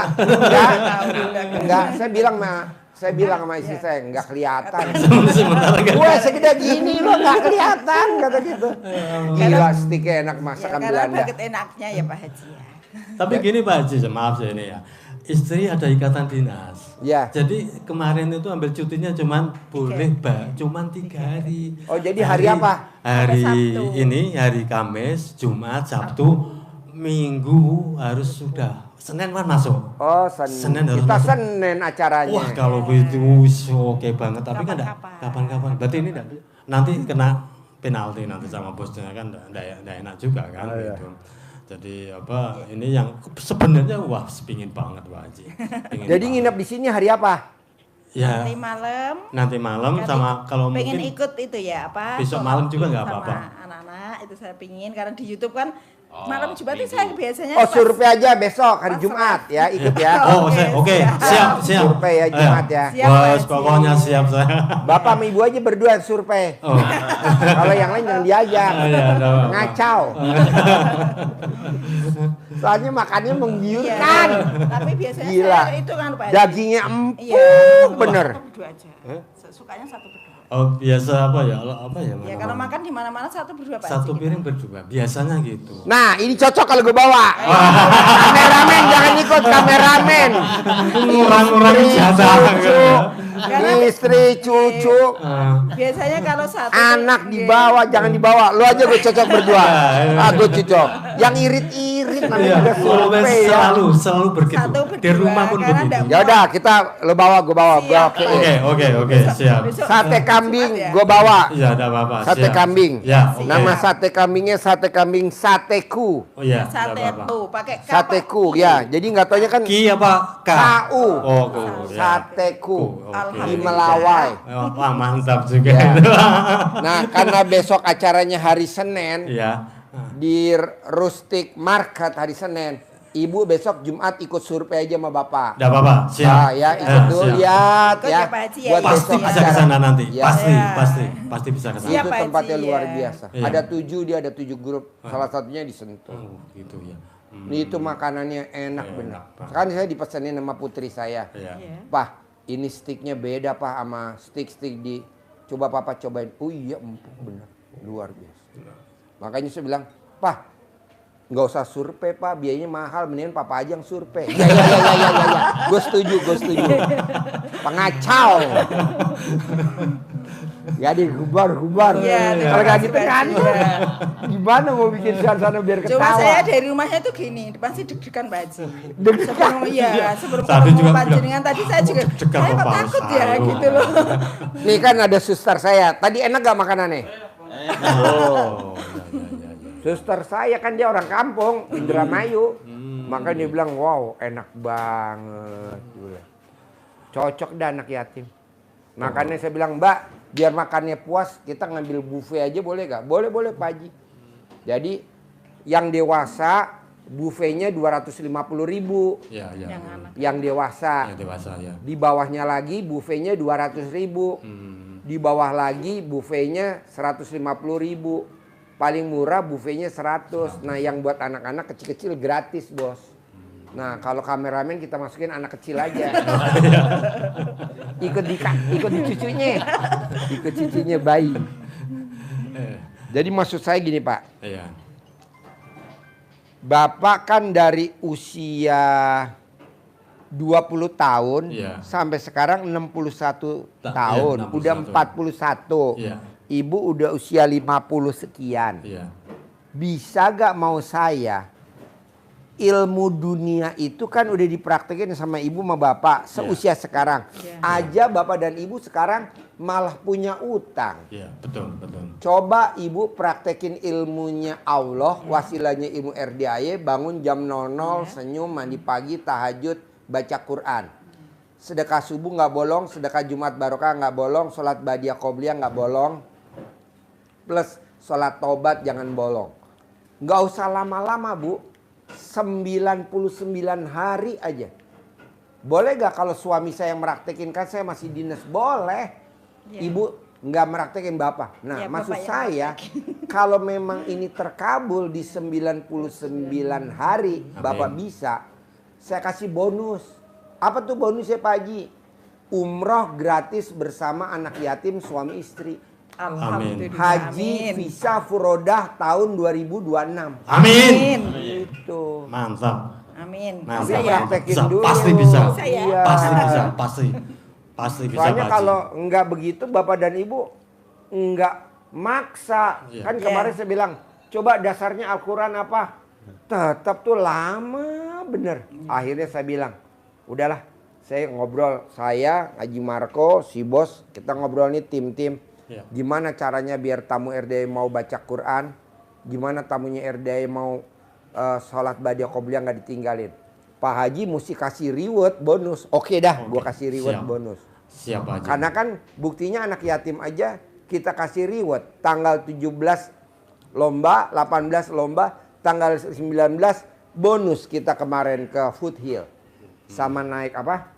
Enggak. Saya bilang sama istri saya enggak kelihatan. Sementara kan. Gue segede gini lo nggak kelihatan kata gitu. Gila stiknya enak masakan Karena Belanda. banget enaknya ya Pak Haji ya. Tapi gini Pak Haji, maaf saya ini ya. Istri ada ikatan dinas. Ya. Jadi kemarin itu ambil cutinya cuman boleh cuman 3 hari. Oh jadi hari apa? Hari Sabtu. ini hari Kamis, Jumat, Sabtu, Minggu harus sudah. Senin kan masuk. Oh Senin harus kita masuk. Senin acaranya. Wah kalau begitu oke banget. Tapi kan kapan-kapan. Berarti ini nanti kena penalti nanti sama bosnya kan enggak enak juga kan gitu. Jadi apa ini yang sebenarnya wah sepingin banget Pak Haji. Pingin Jadi banget. nginep di sini hari apa? Ya Nanti malam sama kalau pengen mungkin ikut itu ya apa? besok sholat malam juga nggak sama apa-apa. Anak-anak itu saya pingin karena di YouTube kan malam Jumat itu saya biasanya Oh pas- survei aja besok hari pas Jumat ya ikut ya. Oh, oke, siap. Survei ya Jumat ya. Siap, Bos, Pak Haji. pokoknya siap saya. Bapak sama ibu aja berdua yang survei. Oh. Kalau yang lain jangan diajak. Iya, ada apa-apa. Ngacau. Soalnya makannya Iya. menggiurkan. Tapi biasanya Gila. saya itu kan Pak Haji. Dagingnya Iya. empuk bener. Satu berdua aja. Sukanya satu berdua. Oh, biasa apa ya? Apa ya? Ya kalau makan di mana-mana satu berdua Pak satu Haji piring berdua, biasanya gitu. Nah, ini cocok kalau gue bawa. Kameramen jangan ikut kameramen. Ngurang-ngurang jatah. Istri, cucu, Biasanya kalau satu anak tuh, dibawa, jangan dibawa. Lu aja gue cocok berdua. Gue cocok. Yang irit-irit namanya Iya, juga survei ya. selalu begitu. Satu Di berdua, rumah pun karena begitu. ndak- Ya udah, kita lo bawa, gue bawa. Gue Siap, oke. Oke, siap. besok- Sate kambing, Jumat ya? gue bawa. Iya, enggak apa-apa. Sate siap. kambing. Ya, oke. Nama sate kambingnya sate kambing sateku. Oh iya, Sate enggak apa-apa. tuh pakai K, Pak. Sateku, ya. Jadi nggak taunya kan Ki apa K? KU. Oh, Ku. Ya. Sateku. Oke. Di Melawai. Oh, wah, mantap juga. Ya. Nah, karena besok acaranya hari Senin Iya. di Rustic Market hari Senin. Ibu besok Jumat ikut survei aja sama Bapak. Enggak apa-apa, siap. Ah, ya, ikut dulu siap. lihat Ikut ya. ya, Pak Haji, ya. Buat Pasti besok bisa ke acara. sana nanti. Ya. Pasti bisa ke sana. Siap, Itu Pak tempatnya Haji, luar ya. biasa. Iya. Ada 7, dia ada 7 grup. Salah satunya di Sentul. Oh, gitu ya. Ini itu makanannya enak Enak bener. banget. Kan saya dipesenin sama putri saya. Iya. Iya. Pak, ini sticknya beda Pak sama stick-stick di. Coba Papa cobain. Oh iya empuk bener. Luar biasa. Makanya saya bilang, Pak, nggak usah survei Pak, biayanya mahal. Mendingan Papa aja yang survei. Ya. Gue setuju. Pengacau. Ya gubar. Iya, Kalau nggak gitu terima kan, kasih, Pak Haji. gimana mau bikin suasana biar ketawa? Cuma saya dari rumahnya tuh gini, pasti deg-degan Pak Haji. Sebelum Tadi ketemu juga panjenengan tadi saya juga, deg-degan saya kok Bapak takut ya selalu. gitu loh. Nih kan ada suster saya. Tadi enak gak makanannya? Oh, iya. Suster saya kan dia orang kampung, Indramayu. Makanya dia bilang, wow enak banget. Dia bilang, cocok dah anak yatim. Makanya saya bilang, Mbak, biar makannya puas, kita ngambil buffet aja boleh gak? Boleh Pak Haji. Jadi yang dewasa buffetnya 250.000. Iya. Yang anak. Yang dewasa. Yang dewasa ya. Di bawahnya lagi buffetnya 200.000. Di bawah lagi buffetnya 150.000. Paling murah buffetnya 100. Nah yang buat anak-anak kecil-kecil gratis bos. Nah kalau kameramen kita masukin anak kecil aja. ikut di cucunya. Ikut cucunya bayi. Jadi maksud saya gini Pak. Iya. Bapak kan dari usia 20 tahun Iya. sampai sekarang 61 tahun. Iya, 61. Udah 41. Iya. Ibu udah usia 50 sekian. Iya. Bisa gak mau saya ilmu dunia itu kan udah dipraktekin sama ibu sama bapak seusia sekarang. Iya. Aja bapak dan ibu sekarang malah punya utang. Iya, betul. Coba ibu praktekin ilmunya Allah, wasilahnya ilmu RDAY, bangun jam 00, senyum, mandi pagi, tahajud, baca Quran. Sedekah subuh nggak bolong, sedekah Jumat barokah nggak bolong, sholat badiah qobliyah nggak bolong, plus sholat tobat jangan bolong. Nggak usah lama-lama bu, 99 hari aja. Boleh gak kalau suami saya meraktekin, kan saya masih dinas? Boleh. Ya. Ibu nggak meraktekin bapak. Nah Ya, maksud Bapak yang saya kalau memang ini terkabul di 99 hari bapak bisa, saya kasih bonus. Apa tuh bonusnya Pak Haji? Umroh gratis bersama anak yatim suami istri. Alhamdulillah. Haji Amin. visa furodah tahun 2026. Amin. Itu. Mantap. Amin. Mantap. Bisa ya? praktekin Bisa, dulu. pasti bisa. Bisa ya? Iya. Pasti bisa. Soalnya Pak Haji. kalau enggak begitu bapak dan ibu enggak maksa. Iya. Kan Iya. kemarin saya bilang, coba dasarnya Al-Quran apa? Tetap tuh lama bener. Akhirnya saya bilang, udahlah saya ngobrol, saya, Haji Marco, si bos, kita ngobrol nih tim-tim. Iya. Gimana caranya biar tamu RDI mau baca Quran, gimana tamunya RDI mau sholat badiah qobliyah nggak ditinggalin. Pak Haji mesti kasih reward bonus. Oke dah, gua kasih reward siap. bonus. Siap Pak Haji. Karena kan buktinya anak yatim aja kita kasih reward. Tanggal 17 lomba, 18 lomba, tanggal 19 bonus kita kemarin ke Foothill. Sama naik apa?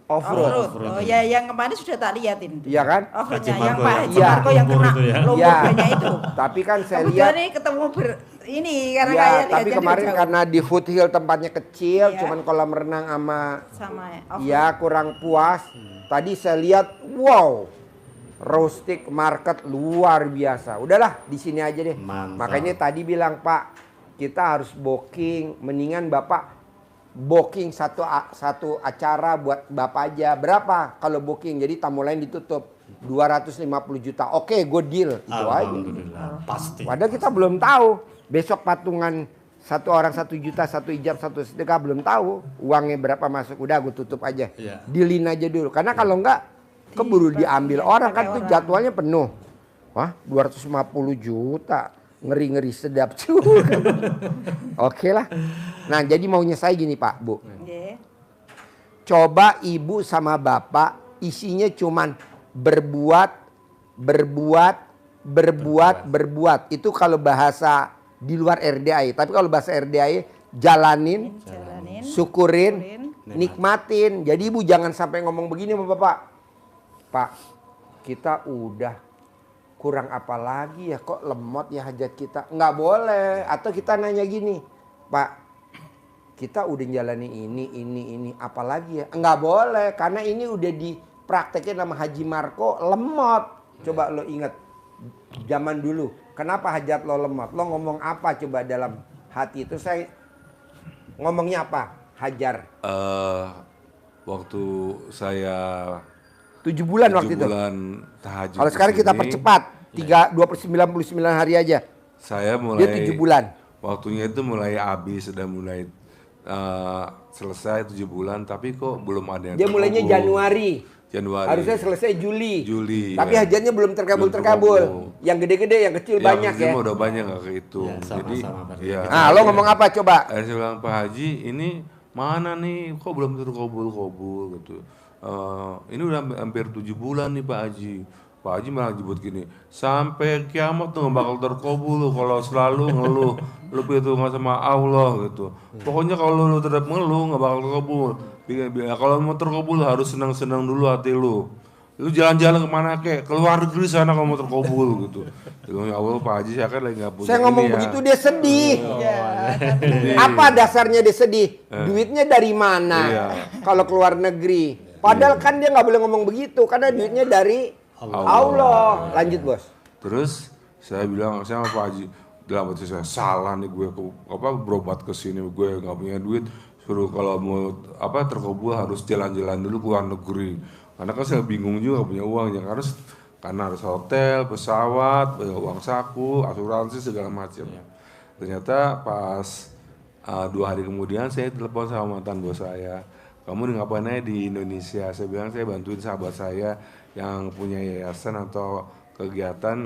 Off-road. Oh ya, yang kemarin sudah tak liatin. Iya kan? Off-roadnya Haji yang Marco Pak ya. Haji Iya. Marco yang Lumpur kena itu ya. lumpur Iya. banyak itu. Tapi kan saya Kebetulan lihat nih ketemu ini karena ya, kayak tapi lihatnya kemarin jauh. karena di Foothill tempatnya kecil, Iya. cuman kolam renang sama sama ya. ya kurang puas. Tadi saya lihat, wow, Rustic market luar biasa. Udahlah di sini aja deh. Mantap. Makanya tadi bilang Pak, kita harus booking. Mendingan Bapak booking satu acara buat Bapak aja. Berapa kalau booking? Jadi tamu lain ditutup 250 juta. Oke, gue deal. Itu aja. Alhamdulillah, pasti. Padahal kita belum tahu. Besok patungan satu orang 1 juta, 1 ijab, 1 sedekah, belum tahu uangnya berapa masuk. Udah gue tutup aja. Iya. Dealin aja dulu. Karena kalau enggak keburu diambil orang kan tuh jadwalnya penuh. Wah, 250 juta. Ngeri-ngeri sedap juga. Oke lah. Nah, jadi maunya saya gini Pak, Bu. Nggih. Coba ibu sama bapak isinya cuman berbuat. Itu kalau bahasa di luar RDAI. Tapi kalau bahasa RDAI jalanin, syukurin, nikmatin. Jadi ibu jangan sampai ngomong begini sama bapak. Pak, kita udah kurang apa lagi ya, kok lemot ya hajat kita. Nggak boleh. Atau kita nanya gini, Pak, kita udah jalani ini, apalagi ya? Nggak boleh, karena ini udah dipraktekin sama Haji Marco, lemot. Coba lo ingat, zaman dulu, kenapa hajat lo lemot? Lo ngomong apa coba dalam hati itu? Saya ngomongnya apa? Hajar. Waktu saya 7 bulan 7 waktu itu. bulan tahajud. Kalau sekarang kita percepat, 99 hari aja. Saya mulai. Dia 7 bulan. Waktunya itu mulai habis, sudah mulai selesai 7 bulan, tapi kok belum ada yang Dia mulainya terkabul. Januari. Harusnya selesai Juli. Tapi ya. hajatnya belum terkabul. Yang gede-gede, yang kecil banyak ya. Udah banyak nggak kehitung. Ya, sama-sama, Jadi, Pak. ya. Nah, lo ngomong apa coba? Saya bilang, Pak Haji, ini mana nih? Kok belum terkabul gitu. Ini udah hampir 7 bulan nih Pak Haji. Pak Haji malah nyebut gini, sampai kiamat tuh nggak bakal terkabul kalau selalu ngeluh. Lu itu nggak sama Allah gitu. Pokoknya kalau lu tetap ngeluh nggak bakal terkabul. Kalau mau terkabul harus senang-senang dulu hati lu. Lu jalan-jalan kemana kek? Keluar negeri sana kalau mau terkabul gitu. Ya Allah Pak Haji saya kan lagi nggak punya. Saya ngomong ini begitu dia sedih. Jadi, Apa dasarnya dia sedih? Duitnya dari mana? Iya. Kalau keluar negeri. Padahal kan dia nggak boleh ngomong begitu karena duitnya dari Allah. Lanjut bos. Terus saya bilang sama Pak Haji, dalam hati saya salah nih gue berobat ke sini, gue nggak punya duit, suruh kalau mau terkabul harus jalan-jalan dulu ke luar negeri. Karena kan saya bingung juga punya uangnya, karena harus hotel, pesawat, uang saku, asuransi segala macam. Ternyata pas 2 hari kemudian saya telepon sama mantan bos saya, kamu ngapain aja di Indonesia? Saya bilang saya bantuin sahabat saya yang punya yayasan atau kegiatan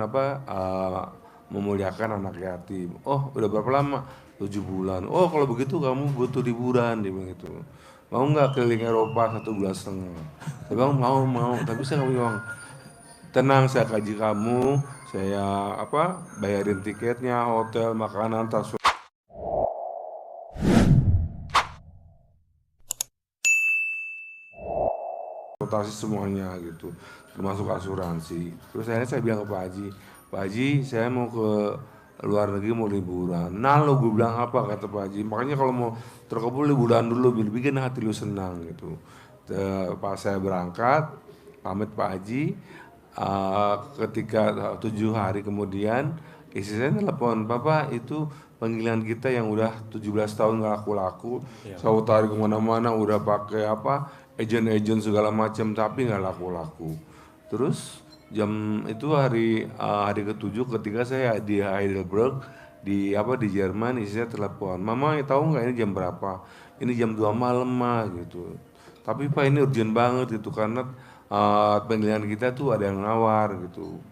memuliakan anak yatim. Oh, udah berapa lama? 7 bulan. Oh, kalau begitu kamu butuh liburan, dia bilang gitu. Mau nggak keliling Eropa 1,5 bulan? Saya bilang mau, tapi saya nggak punya uang. Tenang, saya kaji kamu, saya bayarin tiketnya, hotel, makanan, transportasi semuanya gitu, termasuk asuransi. Terus akhirnya saya bilang ke Pak Haji, saya mau ke luar negeri mau liburan. Nah lo gue bilang apa kata Pak Haji, makanya kalau mau terkabul liburan dulu, bikin hati lu senang gitu. Pas saya berangkat, pamit Pak Haji, ketika 7 hari kemudian, istri saya telepon, Bapak itu panggilan kita yang udah 17 tahun gak laku-laku, saya tarik kemana-mana udah pakai agent segala macam tapi nggak laku-laku. Terus jam itu hari ke-7 ketika saya di Heidelberg di Jerman, istri saya telepon, Mama tahu nggak ini jam berapa? Ini jam 2 malam mah gitu. Tapi Pak ini urgent banget gitu karena panggilan kita tuh ada yang nawar gitu.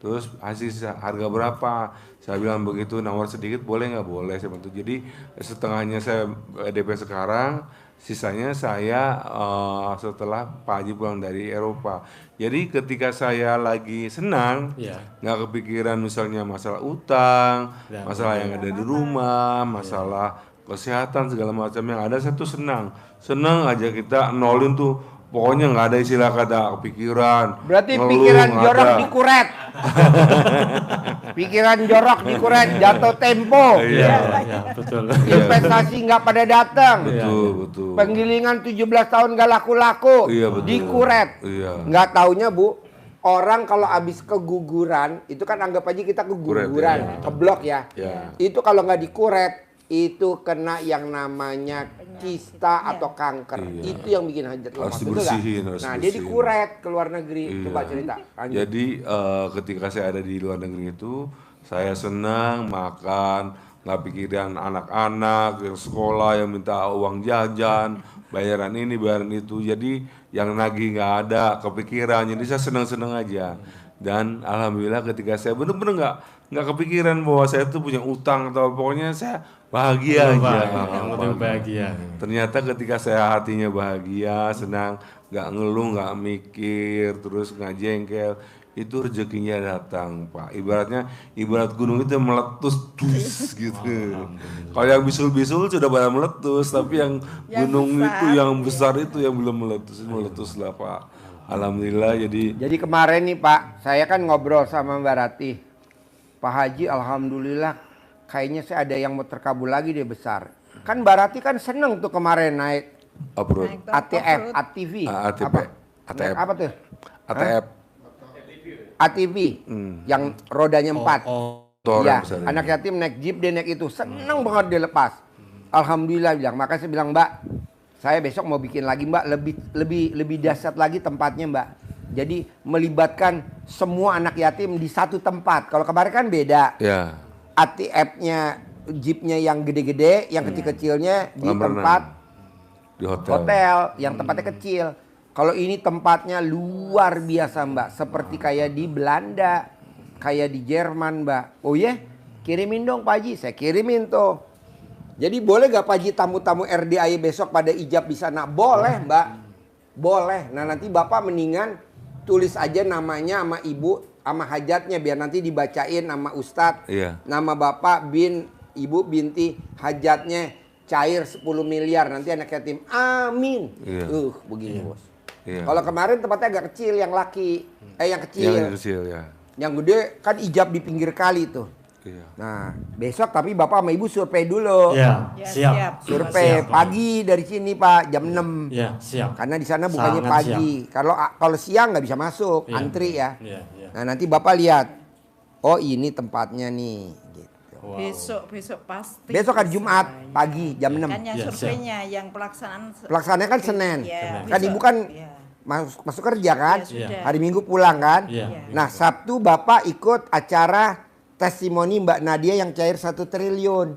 Terus harga berapa? Saya bilang begitu, nawar sedikit boleh nggak? Boleh, saya bantu. Jadi setengahnya saya DP sekarang, sisanya saya setelah Pak Haji pulang dari Eropa. Jadi ketika saya lagi senang, nggak kepikiran misalnya masalah utang, masalah yang ada di rumah, masalah kesehatan segala macam yang ada, saya tuh senang aja kita nolin tuh. Pokoknya nggak ada istilah kata kepikiran. Berarti ngeluh, pikiran jorok dikuret. Pikiran jorok dikuret, jatuh tempo. Iya, betul. Investasi nggak pada datang. Betul. Penggilingan 17 tahun nggak laku-laku. Iya, betul. Dikuret. Iya. Nggak taunya Bu, Orang kalau habis keguguran, itu kan anggap aja kita keguguran, keblok ya. Itu kalau nggak dikuret, itu kena yang namanya kista atau kanker. Itu yang bikin hajat lemas. Harus dibersihin, Nah, dia dikuret ke luar negeri. Coba cerita. Jadi ketika saya ada di luar negeri itu, saya senang makan, nggak pikiran anak-anak yang sekolah yang minta uang jajan, bayaran ini, bayaran itu. Jadi yang nagih nggak ada, kepikiran. Jadi saya senang-senang aja. Dan alhamdulillah ketika saya benar-benar nggak kepikiran bahwa saya tuh punya utang atau pokoknya saya bahagia aja. Yang penting bahagia. Ternyata ketika saya hatinya bahagia, senang, nggak ngeluh, nggak mikir, terus nggak jengkel, itu rezekinya datang, Pak. Ibarat gunung itu meletus dus gitu. Kalau yang bisul-bisul sudah pada meletus, tapi yang gunung besar, itu yang besar itu yang belum meletus lah, Pak. Alhamdulillah Jadi kemarin nih Pak, saya kan ngobrol sama Mbak Ratih. Pak Haji, alhamdulillah kayaknya saya ada yang mau terkabul lagi dia besar. Kan Mbak Ratih kan seneng tuh kemarin naik upload ATF, ATV. ATP. Apa? ATF. Apa tuh? ATF. ATV yang rodanya 4. Motor Iya, yang besar anak ini. yatim naik jeep dia naik itu. Seneng banget dia lepas. Alhamdulillah bilang. Makanya saya bilang, Mbak, saya besok mau bikin lagi, Mbak, lebih dahsyat lagi tempatnya, Mbak. Jadi melibatkan semua anak yatim di satu tempat. Kalau kemarin kan beda. Ya. ATF-nya, jeepnya yang gede-gede, yang kecil-kecilnya di Kolam tempat Di hotel. hotel yang tempatnya kecil. Kalau ini tempatnya luar biasa, Mbak. Seperti kayak di Belanda, kayak di Jerman, Mbak. Oh ya, kirimin dong Pak Haji. Saya kirimin tuh. Jadi boleh gak Pak Haji tamu-tamu RDAI besok pada ijab di sana? Boleh, Mbak. Boleh. Nah nanti Bapak mendingan tulis aja namanya sama ibu, sama hajatnya biar nanti dibacain sama Ustadz. Iya. Nama Bapak bin Ibu binti hajatnya cair 10 miliar nanti anak yatim. Amin. Iya. Begini bos. Iya. Kalau kemarin tempatnya agak kecil yang laki, yang kecil. Yang kecil ya. Yang gede kan ijab di pinggir kali tuh. Iya. Nah besok tapi Bapak sama Ibu survei dulu. Ya, Ya, siap. siap. Survei Siap. pagi dari sini Pak jam 6. Ya, siap. Karena di sana bukannya Sangat pagi. Kalau siang nggak bisa masuk, Iya. antri ya. Iya, iya. Nah nanti Bapak lihat. Oh ini tempatnya nih. Gitu. Wow. Besok pasti. Besok hari Jumat selesai. pagi jam 6. Kan yang Ya, surveinya, yang pelaksanaan. Pelaksanaannya kan Senin. Iya, Kan besok. Ibu kan Iya. masuk kerja kan? Iya, sudah. Hari Minggu pulang kan? Iya. Nah Sabtu Bapak ikut acara testimoni Mbak Nadia yang cair 1 triliun.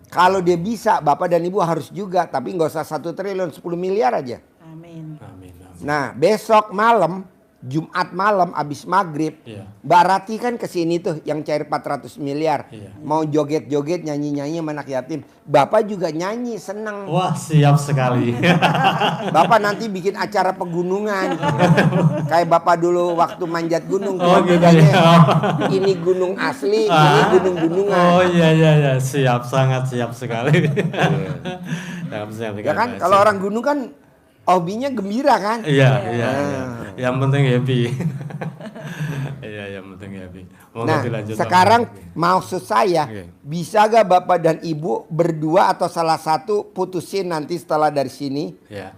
Kalau dia bisa Bapak dan Ibu harus juga. Tapi nggak usah 1 triliun, 10 miliar aja. Amin. Amin. Amin. Nah besok malam, Jumat malam abis maghrib, Iya. Mbak Rati kan kesini tuh yang cair 400 miliar. Iya. Mau joget-joget, nyanyi-nyanyi sama anak yatim. Bapak juga nyanyi, seneng. Wah, siap sekali. Bapak nanti bikin acara pegunungan. Kayak Bapak dulu waktu manjat gunung. Oh, Cuma gitu bedanya ya. ini gunung asli, ini gunung-gunungan. Oh iya iya iya, siap, sangat siap sekali. Siap sekali. Ya kan kalau orang gunung kan hobinya gembira kan. Iya, iya, iya. Yang penting happy. Iya, yang penting happy. Mau Nah dilanjut sekarang lagi. maksud saya Oke. bisa gak Bapak dan Ibu berdua atau salah satu putusin nanti setelah dari sini. Ya.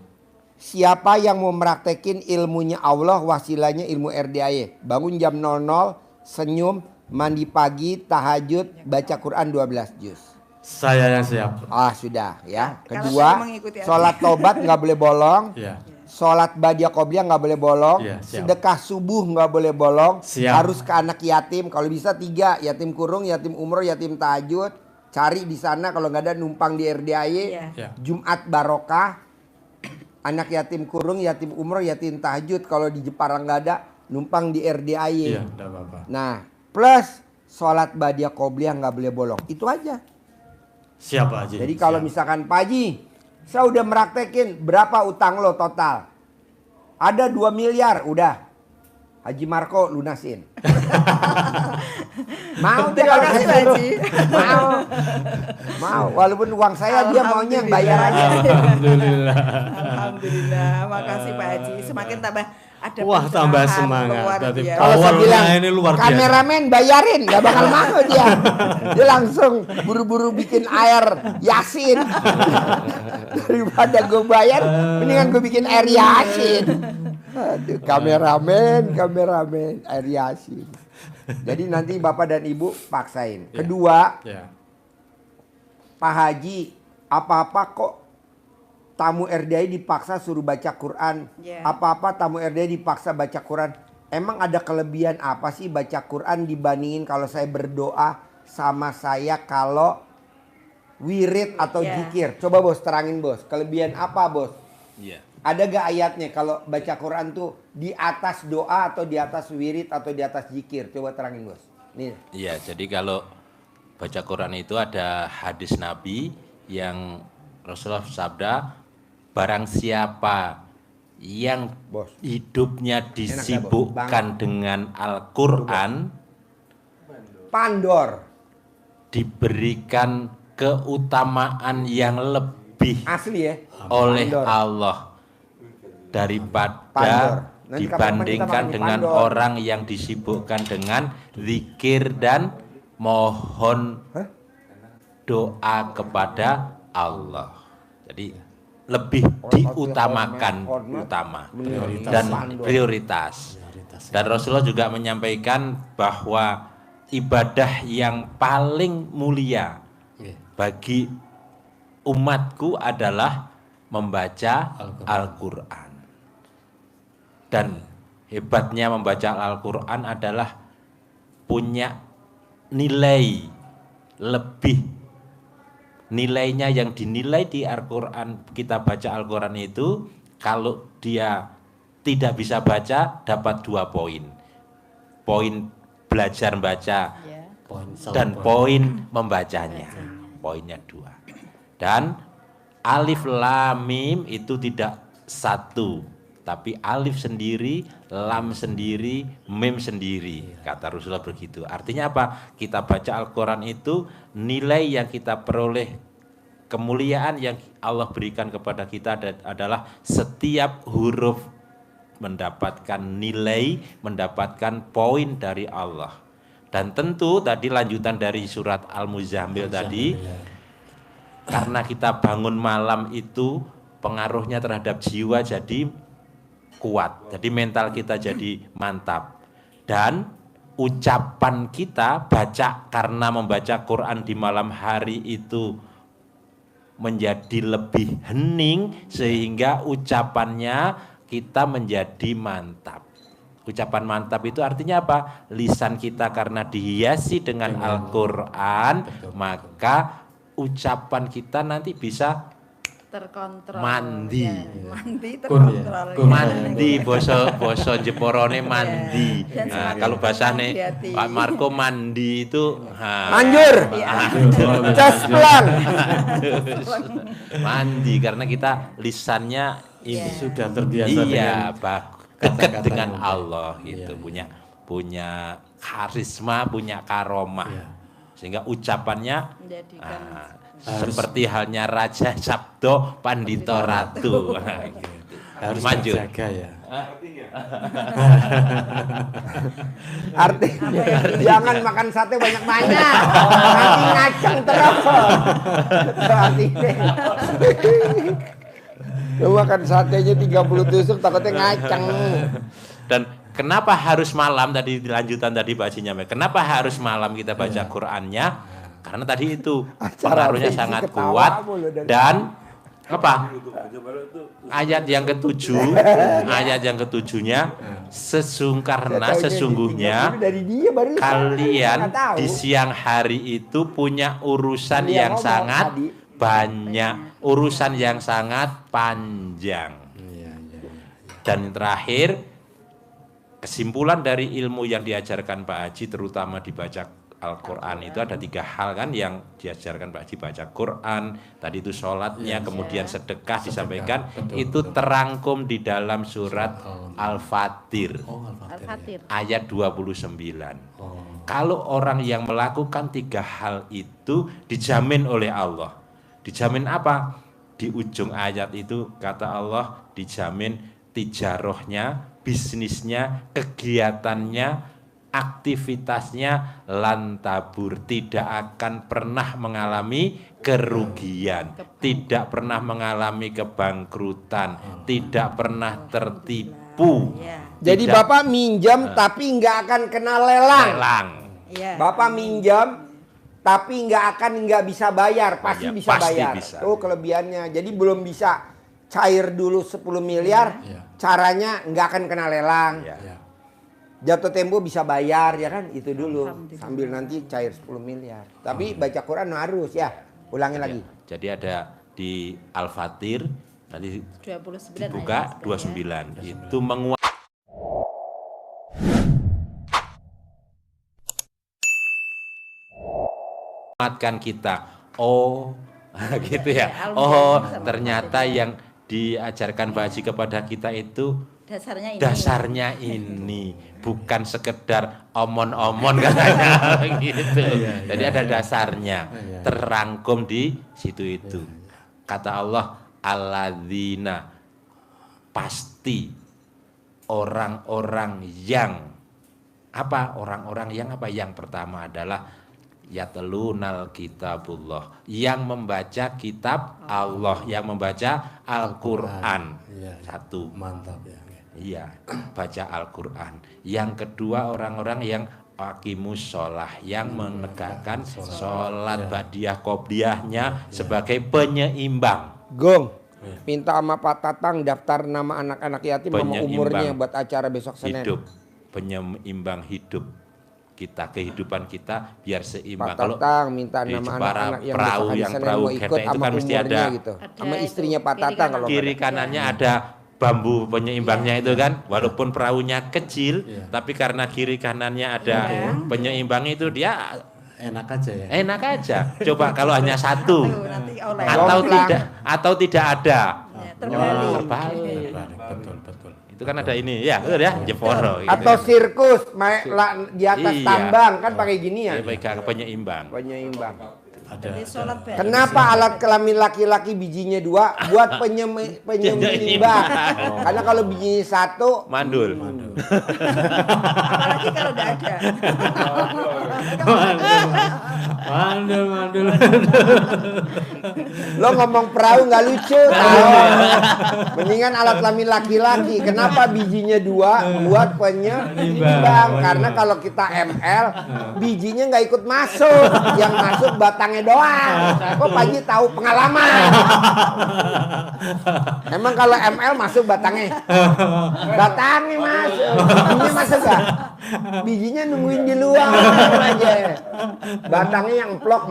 Siapa yang mau meraktekin ilmunya Allah, wasilahnya ilmu RDAY. Bangun jam 00, senyum, mandi pagi, tahajud, baca Quran 12 juz. Saya yang siap. Ah sudah ya. Kalau Kedua, saya mengikuti aja. sholat tobat nggak boleh bolong. Ya. Sholat badiah qobliyah nggak boleh bolong. Iya, siap. Sedekah subuh nggak boleh bolong. Siap. Harus ke anak yatim. Kalau bisa 3, yatim kurung, yatim umroh, yatim tahajud. Cari di sana kalau nggak ada numpang di RDAY. Iya. Ya. Jumat barokah. Anak yatim kurung, yatim umroh, yatim tahajud. Kalau di Jepara nggak ada, numpang di RDAY. Iya, enggak apa-apa. Nah, plus sholat badiah qobliyah nggak boleh bolong. Itu aja. Siap Pak Haji. Jadi kalau Siap. misalkan Pak Haji, saya udah meraktekin berapa utang lo total. Ada 2 miliar, udah. Haji Marco lunasin. Mau dia Terima kalau kasih, saya Pak suruh. Haji. Mau. Walaupun uang saya dia maunya yang bayar aja. Alhamdulillah. Alhamdulillah, makasih Pak Haji. Semakin tambah ada Wah, tambah pencerahan semangat. luar Berarti biasa. Kalau saya Awalnya bilang ini luar biasa. kameramen bayarin, gak bakal mau dia. Dia langsung buru-buru bikin air Yasin. Daripada gue bayar, mendingan gue bikin air Yasin. Aduh, kameramen air Yasin. Jadi nanti Bapak dan Ibu paksain. Kedua, Ya. Pak Haji, apa-apa kok tamu RDI dipaksa suruh baca Quran? Ya. Apa-apa tamu RDI dipaksa baca Quran? Emang ada kelebihan apa sih baca Quran dibandingin kalau saya berdoa sama saya kalau wirid atau Ya. zikir? Coba bos terangin bos, kelebihan apa bos? Iya. Ada gak ayatnya kalau baca Quran tuh di atas doa atau di atas wirid atau di atas zikir? Coba terangin bos. Nih. Iya, jadi kalau baca Quran itu ada hadis Nabi yang Rasulullah sabda, barang siapa yang Bos. hidupnya Bos. disibukkan dengan Al-Quran, Pandor. diberikan keutamaan yang lebih Asli ya. oleh Pandor. Allah daripada Pandor. Nanti kapan-kapan kita dibandingkan makan dengan pandor. orang yang disibukkan dengan zikir dan mohon Hah? doa kepada Allah. Jadi lebih diutamakan utama dan prioritas. Dan Rasulullah juga menyampaikan bahwa ibadah yang paling mulia bagi umatku adalah membaca Al-Quran. Dan hebatnya membaca Al-Quran adalah punya nilai lebih. Nilainya yang dinilai di Al-Quran, kita baca Al-Quran itu, kalau dia tidak bisa baca dapat 2 poin. Poin belajar baca Ya. dan poin membacanya. Poinnya 2. Dan alif lam mim itu tidak satu, tapi alif sendiri, lam sendiri, mim sendiri. Kata Rasulullah begitu. Artinya apa? Kita baca Al-Quran itu nilai yang kita peroleh, kemuliaan yang Allah berikan kepada kita adalah setiap huruf mendapatkan nilai, mendapatkan poin dari Allah. Dan tentu tadi lanjutan dari surat Al-Muzammil tadi, karena kita bangun malam itu pengaruhnya terhadap jiwa jadi kuat. Jadi mental kita jadi mantap. Dan ucapan kita baca, karena membaca Quran di malam hari itu menjadi lebih hening, sehingga ucapannya kita menjadi mantap. Ucapan mantap itu artinya apa? Lisan kita karena dihiasi dengan Al-Quran, maka ucapan kita nanti bisa Terkontrol. Mandi. Ya, mandi terkontrol. Kun, Ya. mandi, boso Jeporone mandi. Dan Nah, semakin kalau bahasane hati-hati. Pak Marco mandi itu Manjur. Cesplang. mandi karena kita lisannya ini Sudah terbiasa iya, dekat kata-kata dengan yang Allah gitu, punya karisma, punya karomah. Sehingga ucapannya Menjadikan seperti halnya Raja Sabdo Pandito Ratu. Nah, gitu. harus Manjur. terjaga ya. Artinya jangan makan sate banyak-banyak. Nanti ngaceng terus. Artinya. Lu makan satenya 30 tusuk takutnya ngaceng. Dan kenapa harus malam tadi, lanjutan tadi Pak Haji nyampe. Kenapa harus malam kita baca Qur'annya? Karena tadi itu pengaruhnya Acara sangat ketawa kuat mulu dari- dan apa? Ayat yang ketujuh, ayat yang ketujuhnya karena sesungguhnya dari dia baru kalian nggak tahu. di siang hari itu punya urusan Dia yang ngomong sangat tadi. banyak, urusan yang sangat panjang. Dan yang terakhir, kesimpulan dari ilmu yang diajarkan Pak Haji, terutama dibaca Al-Quran itu ada 3 hal kan yang diajarkan Pak Haji, baca Quran, tadi itu sholatnya, kemudian sedekah disampaikan, itu terangkum di dalam surat Al-Fatir, Al-Fatir. ayat 29. Kalau orang yang melakukan 3 hal itu dijamin oleh Allah. Dijamin apa? Di ujung ayat itu kata Allah, dijamin tijarohnya, bisnisnya, kegiatannya, aktivitasnya lantabur, tidak akan pernah mengalami kerugian, tidak pernah mengalami kebangkrutan, tidak pernah tertipu mampu. Iya. Jadi Tidak- Bapak minjam tapi nggak akan kena lelang. lelang. Iya. Bapak minjam tapi nggak bisa bayar, pasti Iya, bisa pasti bayar. bisa. Tuh kelebihannya. Jadi belum bisa cair dulu 10 miliar, Iya. caranya nggak akan kena lelang. Ya. Ya. Jatuh tempo bisa bayar ya kan, itu dulu. Alhamdulillah. Sambil nanti cair 10 miliar. Tapi baca Quran harus ya. Ulangi lagi. Jadi ada di Al-Fatir nanti 29 dibuka ayat 29. Itu menguatkan kita. Oh, gitu ya. Alhamdulillah, Oh, sama ternyata Mas. yang diajarkan Pak Haji kepada kita itu Dasarnya ini. bukan sekedar omon-omon katanya gitu. Jadi ada dasarnya, terangkum di situ itu. Kata Allah, alladzina, pasti orang-orang yang apa? Orang-orang yang apa? Yang pertama adalah yatlunal kitabullah, yang membaca kitab Allah, yang membaca Al-Qur'an. Iya. Satu. Mantap ya. Iya, baca Al-Quran. Yang kedua orang-orang yang aqimus sholah, yang menegakkan sholat badiah qobliyahnya sebagai penyeimbang. Gong, minta sama Pak Tatang daftar nama anak-anak yatim sama Penyeimbang umurnya buat acara besok Senin. Hidup, penyeimbang hidup kita, kehidupan kita biar seimbang. Pak Tatang minta di nama para anak-anak yang perahu, besok hari yang Senin perahu mau ketek ikut itu sama kan mesti umurnya ada. gitu. Ada Sama itu, istrinya Pak kiri Tatang kanan. kalau Kiri kanannya ada bambu penyeimbangnya itu kan, walaupun perahunya kecil, tapi karena kiri kanannya ada penyeimbang itu dia Enak aja ya. enak aja. Coba kalau hanya satu Tuh, nanti oleh. atau tidak ada. Ya, terbalik. Terbalik. Betul, betul. Itu kan ada ini ya, betul ya, Jeporo. atau sirkus di atas Iya. tambang kan pakai ginian. Pegang penyeimbang. Penyeimbang. Jadi sholat bareng. Kenapa alat kelamin laki-laki bijinya 2 buat penyeimbang? Karena kalau bijinya 1 Mandul. Apalagi kalau udah ada. Mandul. lo ngomong perahu nggak lucu tahu. Mendingan alat kelamin laki-laki. Kenapa bijinya 2 buat penyeimbang? Karena kalau kita ML bijinya nggak ikut masuk, yang masuk batangnya doang. Kok Pak Haji tahu pengalaman? Emang kalau ML masuk batangnya? Batangnya masuk. Bijinya masuk gak? Bijinya nungguin di luar aja. Batangnya yang emplok.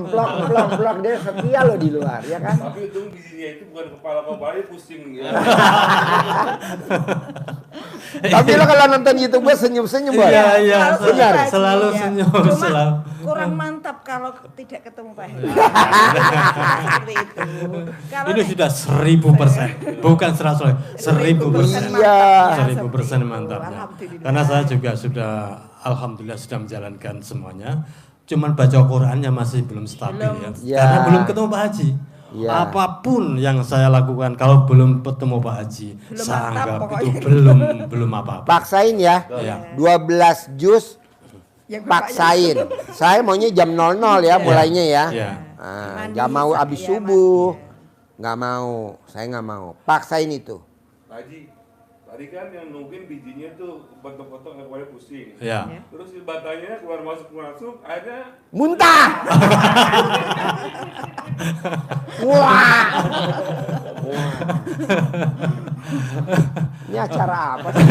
Dia setia loh di luar, ya kan? Tapi untung bijinya itu bukan kepala pusing ya. Tapi lo kalau nonton YouTube gue senyum-senyum Boy. Iya, Selalu benar. senyum, Selalu ya. senyum, Cuma selalu. kurang mantap kalau tidak ketemu Pak Haji. Seperti itu. Kalau Ini sudah 1000%, bukan 100%, 1000%. Iya. 1000% mantapnya. Alhamdulillah. Karena saya juga sudah, alhamdulillah sudah menjalankan semuanya. Cuman baca Qurannya masih belum stabil ya. Ya. Karena belum ketemu Pak Haji. Ya. Apapun yang saya lakukan kalau belum ketemu Pak Haji, Belum saya mantap anggap pokoknya. itu belum apa-apa. Paksain ya. Ya. 12 jus yang bapaknya paksain. Saya maunya jam 00 ya mulainya ya. Ya. Ah, Mandi, nggak mau ya, habis mandi. subuh. Nggak mau. Saya nggak mau. Paksain itu. Pak Haji, tadi kan yang nungguin bijinya tuh bentuk-bentuk yang kepala pusing. Ya. Terus si batanya keluar masuk, akhirnya Muntah. Wah. Ini acara apa sih?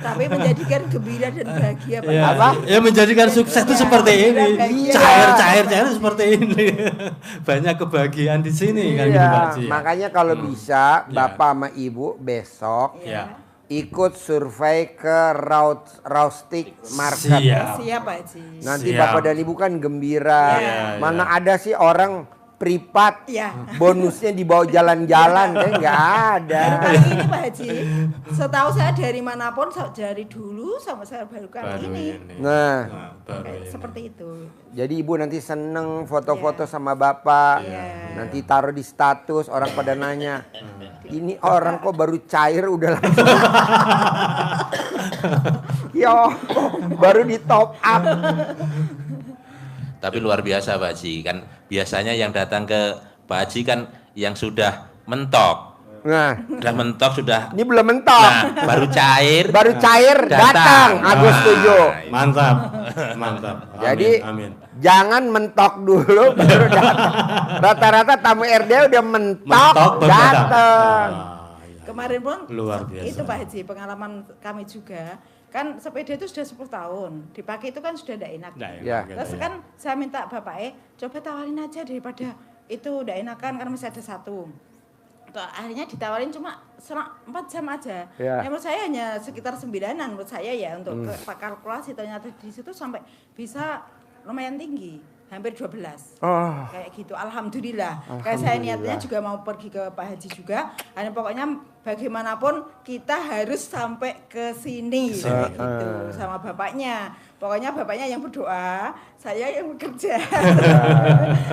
tapi menjadikan gembira dan bahagia Pak. Ya, Apa? ya menjadikan sukses itu seperti ini. Iya. Cair seperti ini. Banyak kebahagiaan di sini kan gitu Pak Iya, Haji. makanya kalau bisa Ya. Bapak sama Ibu besok Ya. ikut survei ke Raustik Market. Siap. Siap Pak Haji. Nanti Siap. Bapak dan Ibu kan gembira. Iya, Mana ada sih orang privat Ya. bonusnya dibawa jalan-jalan kan nggak ada. Baru kali ini Pak Haji, setahu saya dari manapun dari dulu sama saya baru kali Baru ini. ini. Nah, Baru Kayak ini. seperti itu. jadi Ibu nanti seneng foto-foto sama Bapak. Iya. Nanti taruh di status, orang pada nanya. Ini orang kok baru cair udah langsung. Yo, baru di top up. Tapi luar biasa Pak Haji, kan biasanya yang datang ke Pak Haji kan yang sudah mentok. Nah, Sudah mentok, sudah. ini belum mentok. Nah, baru cair. Baru cair datang. Aku setuju. Mantap. Mantap. Amin, Jadi amin. jangan mentok dulu baru datang. Rata-rata tamu RD udah mentok baru datang. iya. Kemarin pun Luar biasa. itu Pak Haji, pengalaman kami juga. Kan sepeda itu sudah 10 tahun, dipakai itu kan sudah tidak enak. Nggak enak Ya. gitu Terus ya. kan saya minta bapak coba tawarin aja daripada itu udah enakan karena masih ada satu. Tuh, akhirnya ditawarin cuma 4 jam aja. Ya. Ya, menurut saya hanya sekitar 9-an menurut saya ya untuk kalkulasi, ternyata di situ sampai bisa lumayan tinggi, hampir 12. Oh, Kayak gitu, alhamdulillah. Kayak saya niatnya juga mau pergi ke Pak Haji juga. Dan pokoknya bagaimanapun kita harus sampai ke sini kayak gitu sama bapaknya. Pokoknya bapaknya yang berdoa, saya yang bekerja.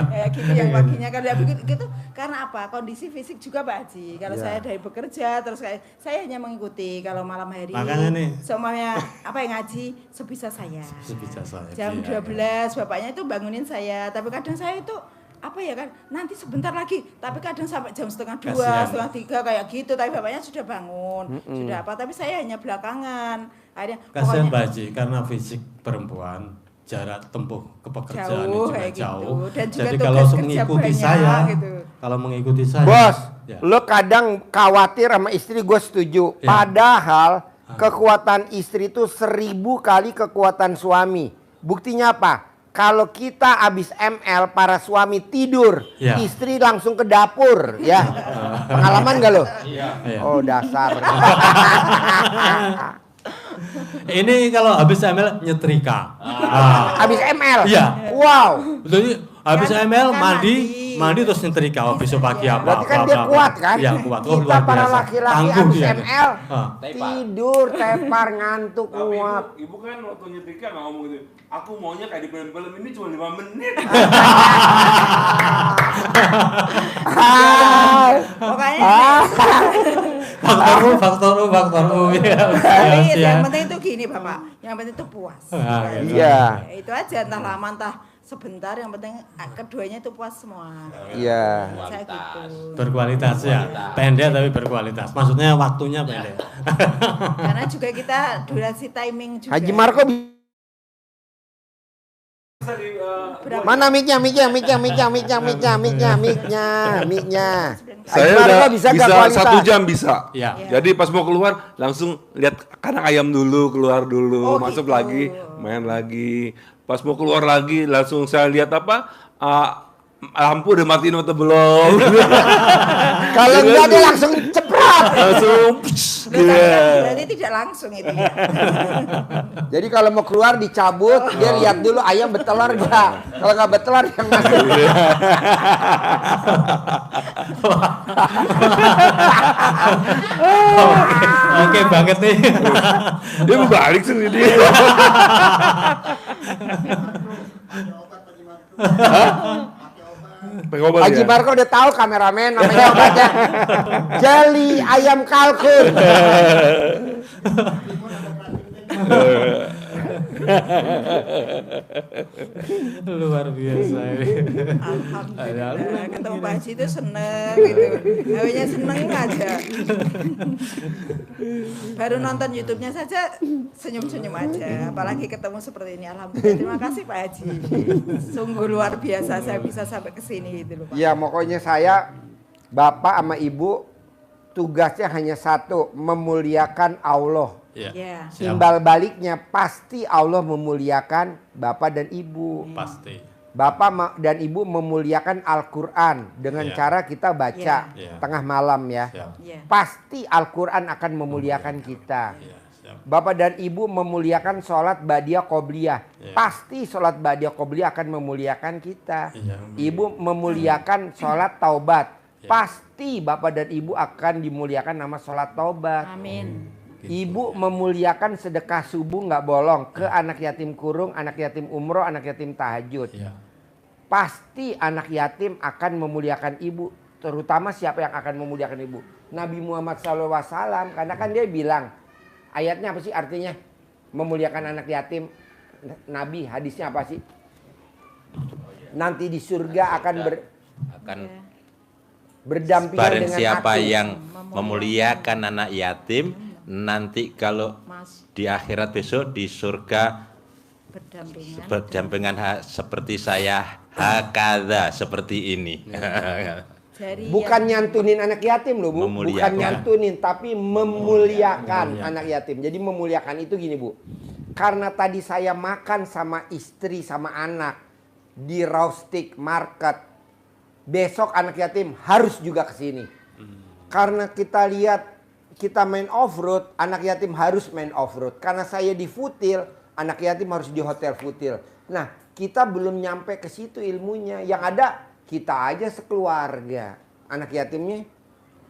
Kayak gitu yang paginya kalau begitu karena apa? Kondisi fisik juga Pak Haji. Kalau saya dari bekerja terus kayak saya hanya mengikuti kalau malam hari Makanya nih. semuanya apa yang ngaji sebisa saya. Sebisa saya. Jam Iya, 12 bapaknya itu bangunin saya, tapi kadang saya itu apa ya kan nanti sebentar lagi, tapi kadang sampai jam setengah 2, Kasihan. setengah 3 kayak gitu, tapi bapaknya sudah bangun, sudah apa, tapi saya hanya belakangan. Akhirnya Kasihan pokoknya Pak Haji karena fisik perempuan jarak tempuh ke pekerjaan Jauh, juga kayak gitu. jauh. Dan juga Jadi tugas kalau kerja mengikuti banyak, saya, gitu. kalau mengikuti saya, bos, ya. lo kadang khawatir sama istri, gue setuju. Ya. Padahal kekuatan istri itu 1000 kali kekuatan suami. Buktinya apa? Kalau kita habis ML, para suami tidur, Ya. istri langsung ke dapur, ya. Pengalaman gak lo? Iya. Oh dasar. Ini kalau habis ML nyetrika. Ah. Habis ML? Iya. Wow. Jadi habis Kan- ML kan mandi terus nyetrika. Oh, besok pagi apa? Berarti kan dia kuat kan? Iya kuat. Oh, Kita luar para biasa. laki-laki Tangguh habis dia. ML Ah. tidur, tepar, ngantuk, Tapi nguap. ibu kan waktu nyetrika nggak ngomong gitu. Aku maunya kayak di film-film ini cuma 5 menit. pokoknya Faktor U. Ya, tapi siap. yang penting itu gini Bapak, yang penting itu puas. Ah, Kayak iya. gitu. Itu aja entah lama entah sebentar, yang penting keduanya itu puas semua. Iya. Saya gitu. Berkualitas ya. Pendek tapi berkualitas. Maksudnya waktunya pendek. Karena juga kita durasi timing juga. Haji Marco Bisa di mana mic-nya? Saya Haji Marco udah bisa bisa gak kualitas? 1 jam bisa. Ya. Jadi pas mau keluar langsung lihat kandang ayam dulu, keluar dulu, Oh, masuk gitu. lagi, main lagi. Pas mau keluar lagi langsung saya lihat apa? Lampu udah matiin atau belum? Kalau enggak dia langsung ceprot. Langsung Loh, berarti tidak langsung itu ya. Jadi kalau mau keluar dicabut, dia lihat dulu ayam betelor enggak. Kalau enggak betelor yang masuk. Oke banget nih. dia mau balik sendiri. Pakai obat Haji ya? Marco udah tahu kameramen namanya obatnya. Jeli ayam kalkun. Luar biasa ini. Alhamdulillah ketemu Pak Haji itu seneng gitu. Hawanya seneng aja. Baru nonton YouTube-nya saja senyum-senyum aja. Apalagi ketemu seperti ini. Alhamdulillah. Terima kasih Pak Haji. Sungguh luar biasa saya bisa sampai ke sini gitu loh Pak. Ya pokoknya saya, bapak sama ibu tugasnya hanya satu, memuliakan Allah. Ya. Ya. Siap. Timbal baliknya pasti Allah memuliakan bapak dan ibu. Pasti. Bapak dan ibu memuliakan Al-Quran dengan Iya. cara kita baca Iya. tengah malam ya. Siap. Ya. Pasti Al-Quran akan memuliakan kita. Iya, siap. Bapak dan ibu memuliakan sholat badiah qobliyah. Iya. Pasti sholat badiah qobliyah akan memuliakan kita. Iya. Ibu memuliakan sholat taubat. Iya. Pasti bapak dan ibu akan dimuliakan nama sholat taubat. Amin. Ibu memuliakan sedekah subuh nggak bolong ke anak yatim kurung, anak yatim umroh, anak yatim tahajud. Iya. Pasti anak yatim akan memuliakan ibu. Terutama siapa yang akan memuliakan ibu? Nabi Muhammad SAW. Karena kan dia bilang, ayatnya apa sih artinya? Memuliakan anak yatim. Nabi hadisnya apa sih? Nanti di surga akan berdampingan Barang dengan siapa aku. yang memuliakan anak yatim, nanti kalau di akhirat besok di surga berdampingan seperti saya, hakadha, seperti ini. Bukan nyantunin anak yatim loh Bu, bukan Memuliakan. nyantunin tapi memuliakan anak yatim. Jadi memuliakan itu gini Bu, karena tadi saya makan sama istri sama anak di Raustik Market, besok anak yatim harus juga ke sini. Karena kita lihat kita main off-road, anak yatim harus main off-road. Karena saya di Futil, anak yatim harus di hotel Futil. Nah, kita belum nyampe ke situ ilmunya. Yang ada kita aja sekeluarga. Anak yatimnya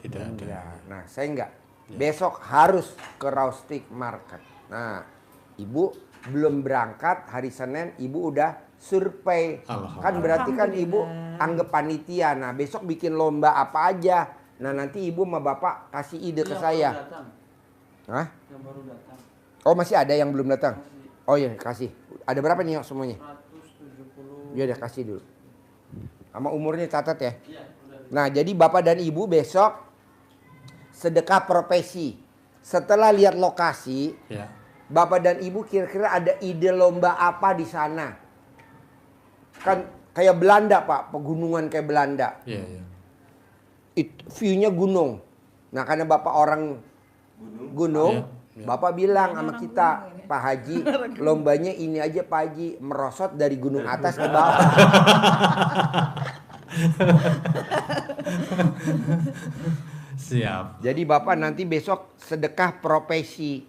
Tidak ada. enggak. Nah, saya enggak. Besok harus ke Raustik Market. Nah, Ibu belum berangkat hari Senin, Ibu udah survei. Kan berarti kan Ibu anggap panitia. Nah, besok bikin lomba apa aja. Nah, nanti Ibu sama Bapak kasih ide ke saya. Hah? Yang baru datang. Oh, masih ada yang belum datang? Oh iya, kasih. Ada berapa nih semuanya? 170. Ya udah kasih dulu. Sama umurnya catat ya. Nah, jadi Bapak dan Ibu besok sedekah profesi. Setelah lihat lokasi, Ya. Bapak dan Ibu kira-kira ada ide lomba apa di sana? Kan kayak Belanda, Pak, pegunungan kayak Belanda. Iya, iya. View-nya gunung. Nah, karena Bapak orang gunung, Iya, iya. Bapak bilang sama kita, Pak Haji, lombanya ini aja Pak Haji, merosot dari gunung atas ke bawah. Siap. Jadi Bapak nanti besok sedekah profesi.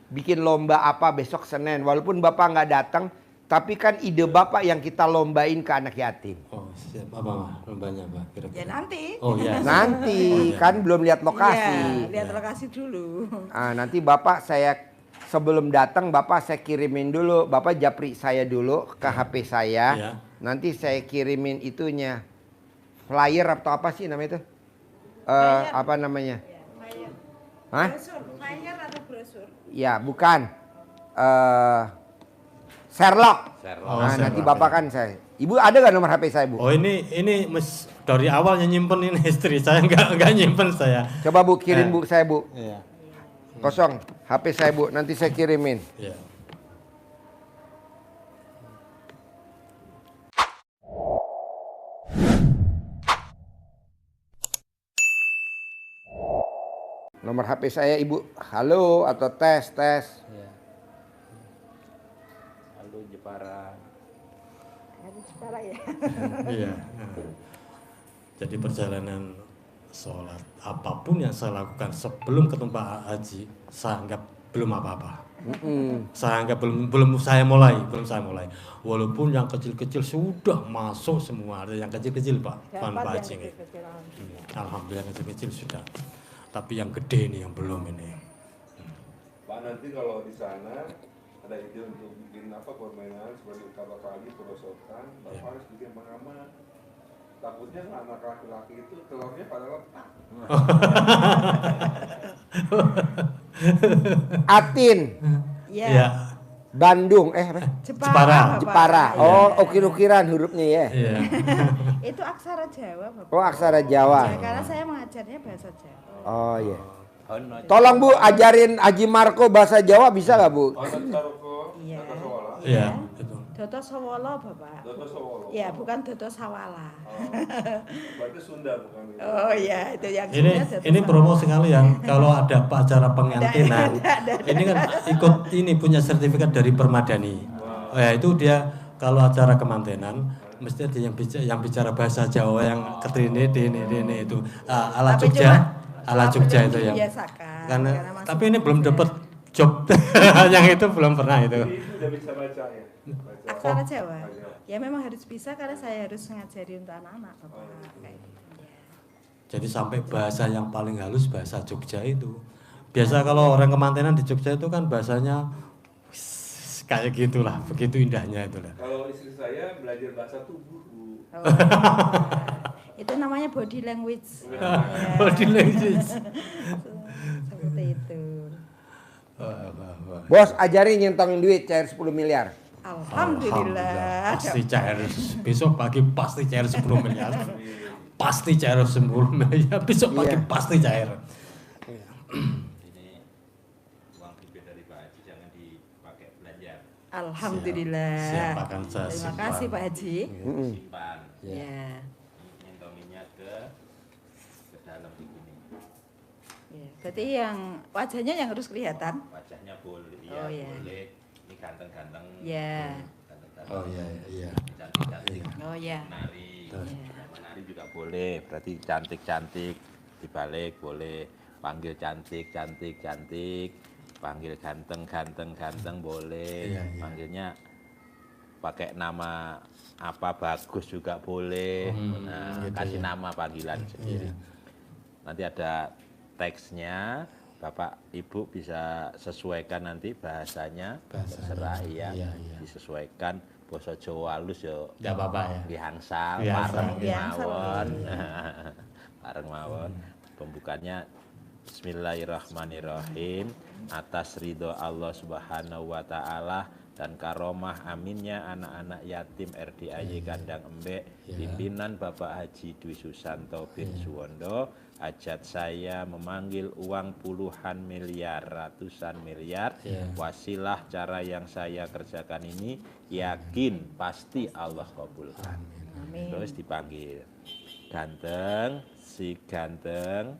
Bikin lomba apa besok Senin. Walaupun Bapak nggak datang, tapi kan ide Bapak yang kita lombain ke anak yatim. Oh, siap. Apa lombanya, Pak? Kira-kira. Ya nanti. Oh, iya. Nanti kan belum lihat lokasi. Iya, lihat lokasi dulu. Ah, nanti Bapak saya sebelum datang Bapak saya kirimin dulu. Bapak japri saya dulu ke HP saya. Iya. Nanti saya kirimin itunya. Flyer atau apa sih namanya itu? Apa namanya? Flyer. Hah? Brosur, flyer atau brosur? Ya, bukan. Sherlock. Sherlock. Nah, Oh, nanti Sherlock. Bapak kan saya. Ibu ada gak nomor HP saya, Bu? Oh, ini dari awalnya nyimpen ini istri saya enggak nyimpen saya. Coba Bu kirim Bu saya, Bu. Iya. Kosong HP saya, Bu. Nanti saya kirimin. Iya. Nomor HP saya, Ibu. Halo atau tes. Halo Jepara. Harus parah ya. Iya. Jadi perjalanan sholat apapun yang saya lakukan sebelum ketemu Pak Haji, saya anggap belum apa-apa. Saya anggap belum saya mulai. Walaupun yang kecil-kecil sudah masuk semua, ada yang kecil-kecil Pak, Pak Haji ini. Alhamdulillah kecil-kecil sudah. Tapi yang gede nih yang belum ini. Pak, nanti kalau di sana ada ide untuk bikin apa permainan seperti kata pagi perosotan, Bapak harus bikin pengaman. Takutnya anak laki-laki itu telurnya pada letak. Atin, Iya. Iya. Bandung, apa? Jepara. Bapak. Jepara. Oh, ukir-ukiran hurufnya ya. Iya. Itu aksara Jawa, Bapak. Oh, aksara Jawa. Ya, karena saya mengajarnya bahasa Jawa. Oh iya. Oh, no. Tolong Bu ajarin Haji Marco bahasa Jawa bisa nggak Bu? Otak Saroko, Iya. Tata Sawala. Iya, itu. Doto Sawolo, Bapak. Tata Sawala. Ya, bukan Doto Sawala. Berarti Sunda bukan itu. Oh iya, itu yang Ini Doto ini Sawolo. promo sekali ya kalau ada acara pengantinan. Ini kan ikut ini punya sertifikat dari Permadani. Oh ya, itu dia kalau acara kemantenan mesti ada yang bicara bahasa Jawa yang ketrini ini itu ala Tapi Jogja, cuma ala Jogja belum itu ya. dibiasakan, Karena masih tapi ini belum belajar. dapat job yang itu belum pernah itu. Jadi itu udah bisa baca ya. Baca. Aksara Jawa. Ya memang harus bisa karena saya harus ngajari untuk anak-anak, Bapak. Kayak gitu. Ya. Jadi sampai bahasa yang paling halus bahasa Jogja itu. Biasa kalau orang kemantenan di Jogja itu kan bahasanya kayak gitulah, begitu indahnya itulah. Kalau istri saya belajar bahasa tubuh, Bu. Oh, itu namanya body language. Body language. Seperti itu. Bos ajarin nyentongin duit cair 10 miliar. Alhamdulillah. Pasti cair besok pagi pasti cair 10 miliar. pasti cair sebelum ya besok pagi Iya. pasti cair. Ini uang kibet dari Pak Haji jangan dipakai belanja. Alhamdulillah. Siap, akan saya Terima simpan. kasih Pak Haji. Simpan. Ya. Nyentominya ke dalam begini. Ya. Berarti yang wajahnya yang harus kelihatan. Wajahnya boleh, Oh, iya. boleh. Ini ganteng-ganteng. Ya. Ganteng-ganteng. Oh iya. Cantik-cantik. Oh ya. Menari. Iya. Menari juga boleh. Berarti cantik-cantik. Dibalik boleh. Panggil cantik. Panggil ganteng boleh. Iya. Panggilnya pakai nama apa bagus juga boleh. Nah, gitu kasih ya. nama panggilan sendiri. Nanti ada teksnya, Bapak Ibu bisa sesuaikan nanti bahasanya, terserah ya, Iya. disesuaikan. Basa Jawa halus yo. Nggak apa-apa ya. Nggih hangsal, Nggih, pareng hangsal. mawon. Pareng mawon. Pembukanya Bismillahirrahmanirrahim. Atas ridho Allah Subhanahu wa taala dan karomah aminnya anak-anak yatim RDAY Kandang Embek, pimpinan Bapak Haji Dwi Susanto bin Suwondo, hajat saya memanggil uang puluhan miliar, ratusan miliar. Wasilah cara yang saya kerjakan ini yakin pasti Allah kabulkan. Terus dipanggil ganteng, si ganteng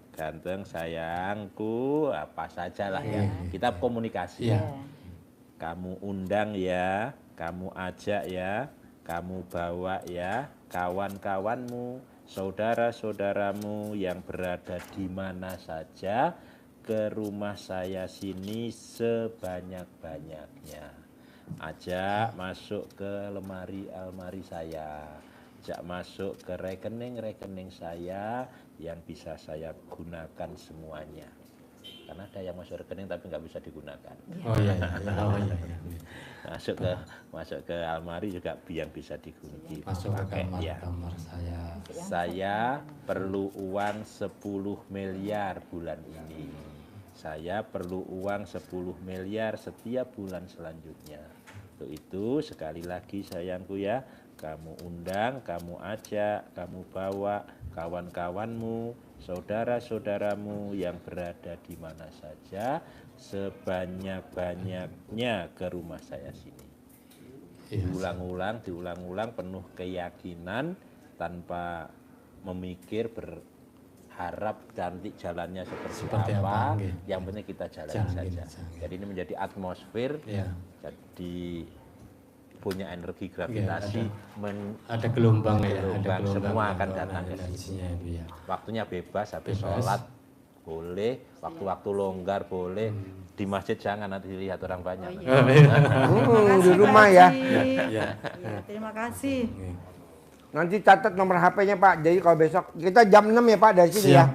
sayangku, apa sajalah ya. Kita komunikasi. Kamu undang ya, kamu ajak ya, kamu bawa ya, kawan-kawanmu, saudara-saudaramu yang berada di mana saja ke rumah saya sini sebanyak-banyaknya. Ajak masuk ke almari saya. Ajak masuk ke rekening saya yang bisa saya gunakan semuanya. Karena ada yang masuk rekening tapi nggak bisa digunakan. Oh iya. Masuk ke almari juga yang bisa digunakan. Masuk ke kamar saya. Saya perlu uang 10 miliar bulan ini. Saya perlu uang 10 miliar setiap bulan selanjutnya. Untuk itu sekali lagi sayangku ya, kamu undang, kamu ajak, kamu bawa kawan-kawanmu, saudara-saudaramu yang berada di mana saja sebanyak-banyaknya ke rumah saya sini. Diulang-ulang penuh keyakinan tanpa memikir berharap nanti jalannya seperti apa. Yang penting kita jalan saja. Jadi ini menjadi atmosfer. Jadi punya energi gravitasi, ada gelombang ya, gelombang, semua akan datang ke energinya itu ya. Waktunya bebas, habis sholat boleh, waktu-waktu longgar boleh. Di masjid jangan, nanti dilihat orang banyak. Di rumah ya. Terima kasih. Nanti catat nomor HP-nya Pak. Jadi kalau besok kita jam 6 ya Pak dari sini ya.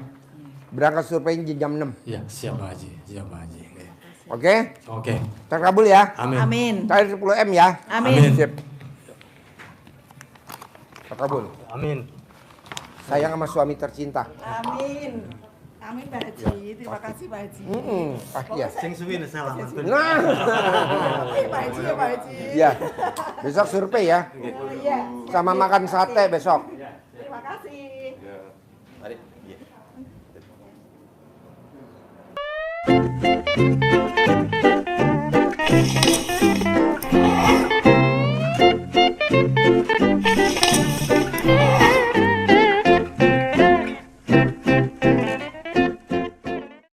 Berangkat surveinya jam 6. Iya, siap Pak Haji. Oke? Oke. Terkabul ya. Amin. Cair 10M ya. Amin. Sip. Terkabul. Amin. Sayang sama suami tercinta. Amin. Amin Pak Haji. Terima kasih Pak Haji. Pasti ya. Sing suwin salam. Nah. Pak Haji ya Pak Haji. Iya. Besok survei ya. Iya. Sama makan sate besok. Terima kasih. Mari.